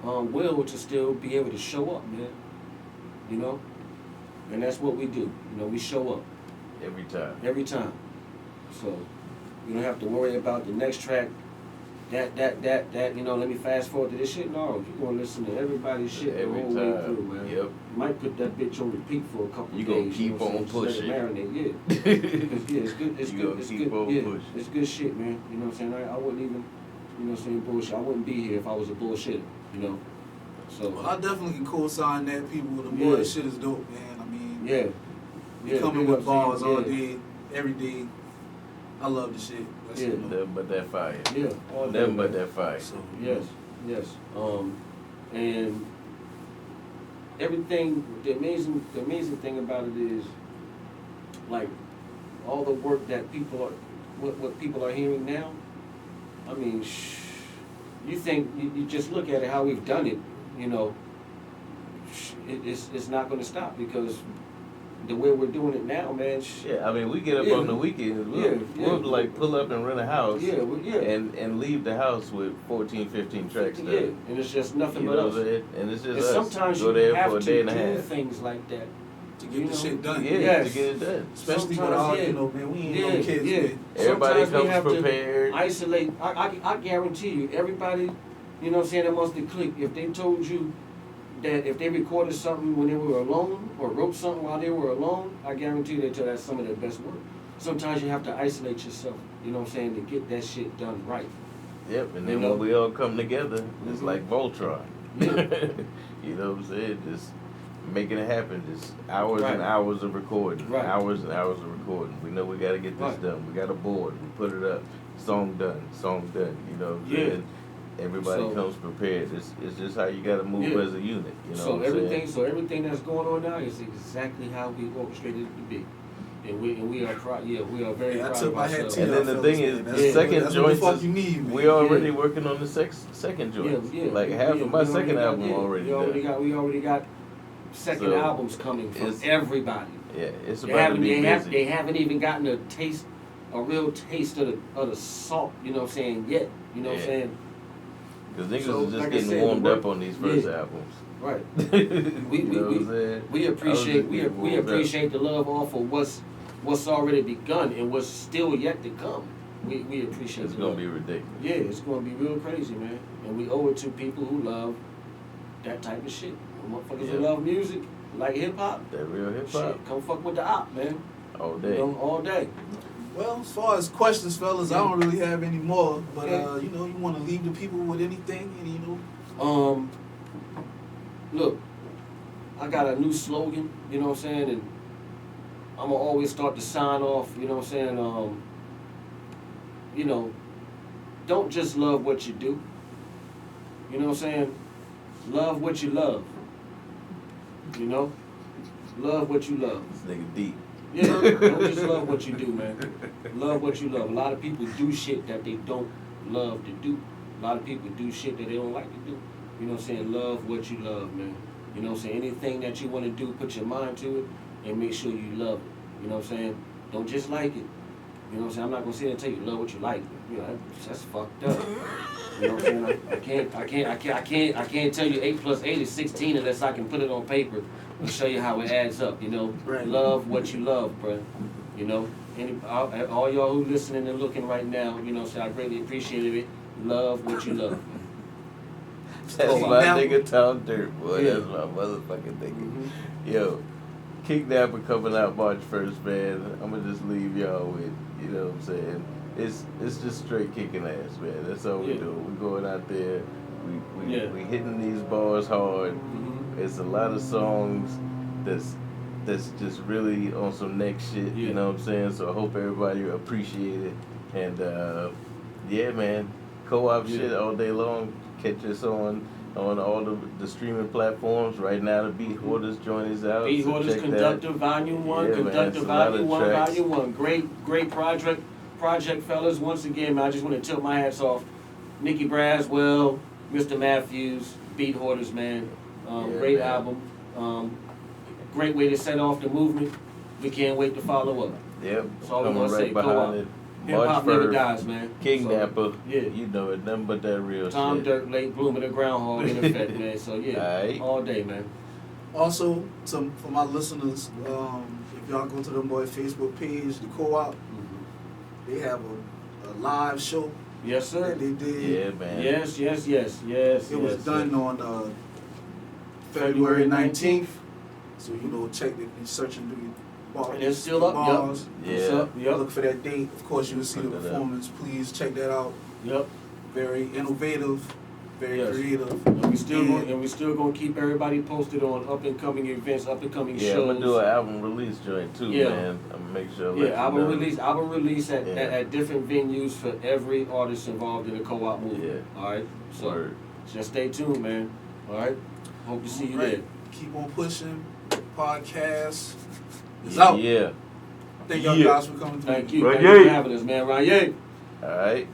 will to still be able to show up, man. You know, and that's what we do. You know, we show up every time. Every time. So you don't have to worry about the next track. That, you know, let me fast forward to this shit. No, you're going to listen to everybody's shit the whole way through, man. Yep. You might put that bitch on repeat for a couple you of days. You going to keep on pushing. Let it marinate, yeah. It's good. It's good. It's good. Yeah, pushing. It's good shit, man. You know what I'm saying? I wouldn't even, you know what I'm saying, bullshit. I wouldn't be here if I was a bullshitter, you know. So. Well, I definitely can co-sign that. People with the boy, that shit is dope, man. I mean, coming with bars all day, every day. I love the shit. That's nothing but that fire. Yeah, nothing but that fire. So, yes. And everything. The amazing thing about it is, like, all the work that people are, what people are hearing now. I mean, you think you just look at it how we've done it. You know, it's not going to stop because. The way we're doing it now, man. Yeah, I mean, we get up on the weekends. We'll like pull up and rent a house. And leave the house with 14, 15 tracks done. Yeah, and it's just nothing but us. And it's just and us. Sometimes go you there have for a to day and a do half. things like that to get the shit done. Yeah, to get it done. Especially with all, you know, man, we ain't no kids, man. Everybody Sometimes comes prepared. Isolate. I guarantee you, everybody, you know what I'm saying, amongst the clique, if they told you that if they recorded something when they were alone or wrote something while they were alone, I guarantee they tell that's some of their best work. Sometimes you have to isolate yourself, you know what I'm saying, to get that shit done right. Yep, and then when we all come together, it's like Voltron. Yeah. You know what I'm saying? Just making it happen. Just hours and hours of recording. Right. Hours and hours of recording. We know we got to get this done. We got a board. We put it up. Song done. You know what I'm saying? Everybody comes prepared. It's just how you got to move as a unit. You know what I'm saying? So everything that's going on now is exactly how we orchestrated it to be, and we are proud. Yeah, we are very proud of ourselves. And then the thing is, the second joint we already working on the second joint. Like half of my second album already done. We already got second albums coming from everybody. Yeah, it's about to be busy. They haven't even gotten a real taste of the salt. You know what I'm saying? Yet, you know what I'm saying. Because niggas is just getting warmed up on these first albums. Right. We appreciate the love off of what's already begun and what's still yet to come. We appreciate it's gonna be ridiculous. Yeah, it's gonna be real crazy, man. And we owe it to people who love that type of shit. Motherfuckers who love music, like hip hop. That real hip hop. Come fuck with the op, man. All day. You know, all day. Well, as far as questions, fellas, I don't really have any more. But you know, you want to leave the people with anything, you know? Look, I got a new slogan. You know what I'm saying, and I'm gonna always start to sign off. You know what I'm saying? You know, don't just love what you do. You know what I'm saying? Love what you love. You know, love what you love. This nigga deep. Yeah, don't just love what you do, man. Love what you love. A lot of people do shit that they don't love to do. A lot of people do shit that they don't like to do. You know what I'm saying? Love what you love, man. You know what I'm saying? Anything that you want to do, put your mind to it and make sure you love it. You know what I'm saying? Don't just like it. You know what I'm saying? I'm not gonna sit there and tell you love what you like. You know, that's fucked up. You know what I'm saying? I can't tell you 8 plus 8 is 16 unless I can put it on paper and show you how it adds up. You know, Right. Love what you love, bro. You know, all y'all who listening and looking right now, you know, so I greatly appreciated it. Love what you love. That's King my Nappa. nigga Tom Dirt, boy. Yeah. That's my motherfucking nigga. Mm-hmm. Yo, King Nappa coming out March 1st, man. I'm gonna just leave y'all with, you know what I'm saying? It's just straight kicking ass, man. That's all we Yeah. do. We going out there, we Yeah. hitting these bars hard. Mm-hmm. It's a lot of songs that's just really on some next shit, Yeah. you know what I'm saying? So I hope everybody appreciate it. And yeah, man, co-op Yeah. shit all day long. Catch us on all the streaming platforms. Right now, the Beat Hoarders joint is out. Beat so Hoarders check Conductor Volume 1, Yeah, man, Conductor it's a lot of Volume 1, tracks. Volume 1. Great project, fellas. Once again, man, I just want to tilt my hats off. Nikki Braswell, Mr. Matthews, Beat Hoarders, man. Yeah, Great man. album. Great way to set off the movement. We can't wait to follow up. that. Yep, That's all we coming gonna say, right co-op. behind it. Hip March hop never 1st, dies, man. King So, Nappa. Yeah. You know it, nothing but that real Tom shit. Dirt, late bloomer, the groundhog in effect, man. So yeah, Aight. all day, man. Also, for my listeners, if y'all go to the boy Facebook page, the co-op, Mm-hmm. they have a live show Yes, sir. that they did. Yeah, man. Yes. It was done on February 19th. So, you know, check if you're searching through your bars. And it's still up, bars. Yeah. What's up? Yep. Look for that date. Of course, you will see the Look it up. performance. Please check that out. Yep. Very innovative, very Yes. creative. And we still gonna keep everybody posted on up and coming events, up and coming Yeah, shows. I'm gonna do an album release joint too, Yeah. man. I'm gonna make sure. I let Yeah, you know. album release at, Yeah. at different venues for every artist involved in the co-op movement. Yeah. All right. So Word. just stay tuned, man. All right. Hope to see you there. Keep on pushing. Podcast is out. Yeah. Thank y'all Yeah. guys for coming through. Thank you. Right, Thank you for yeah. having us, man. Ryan. All right.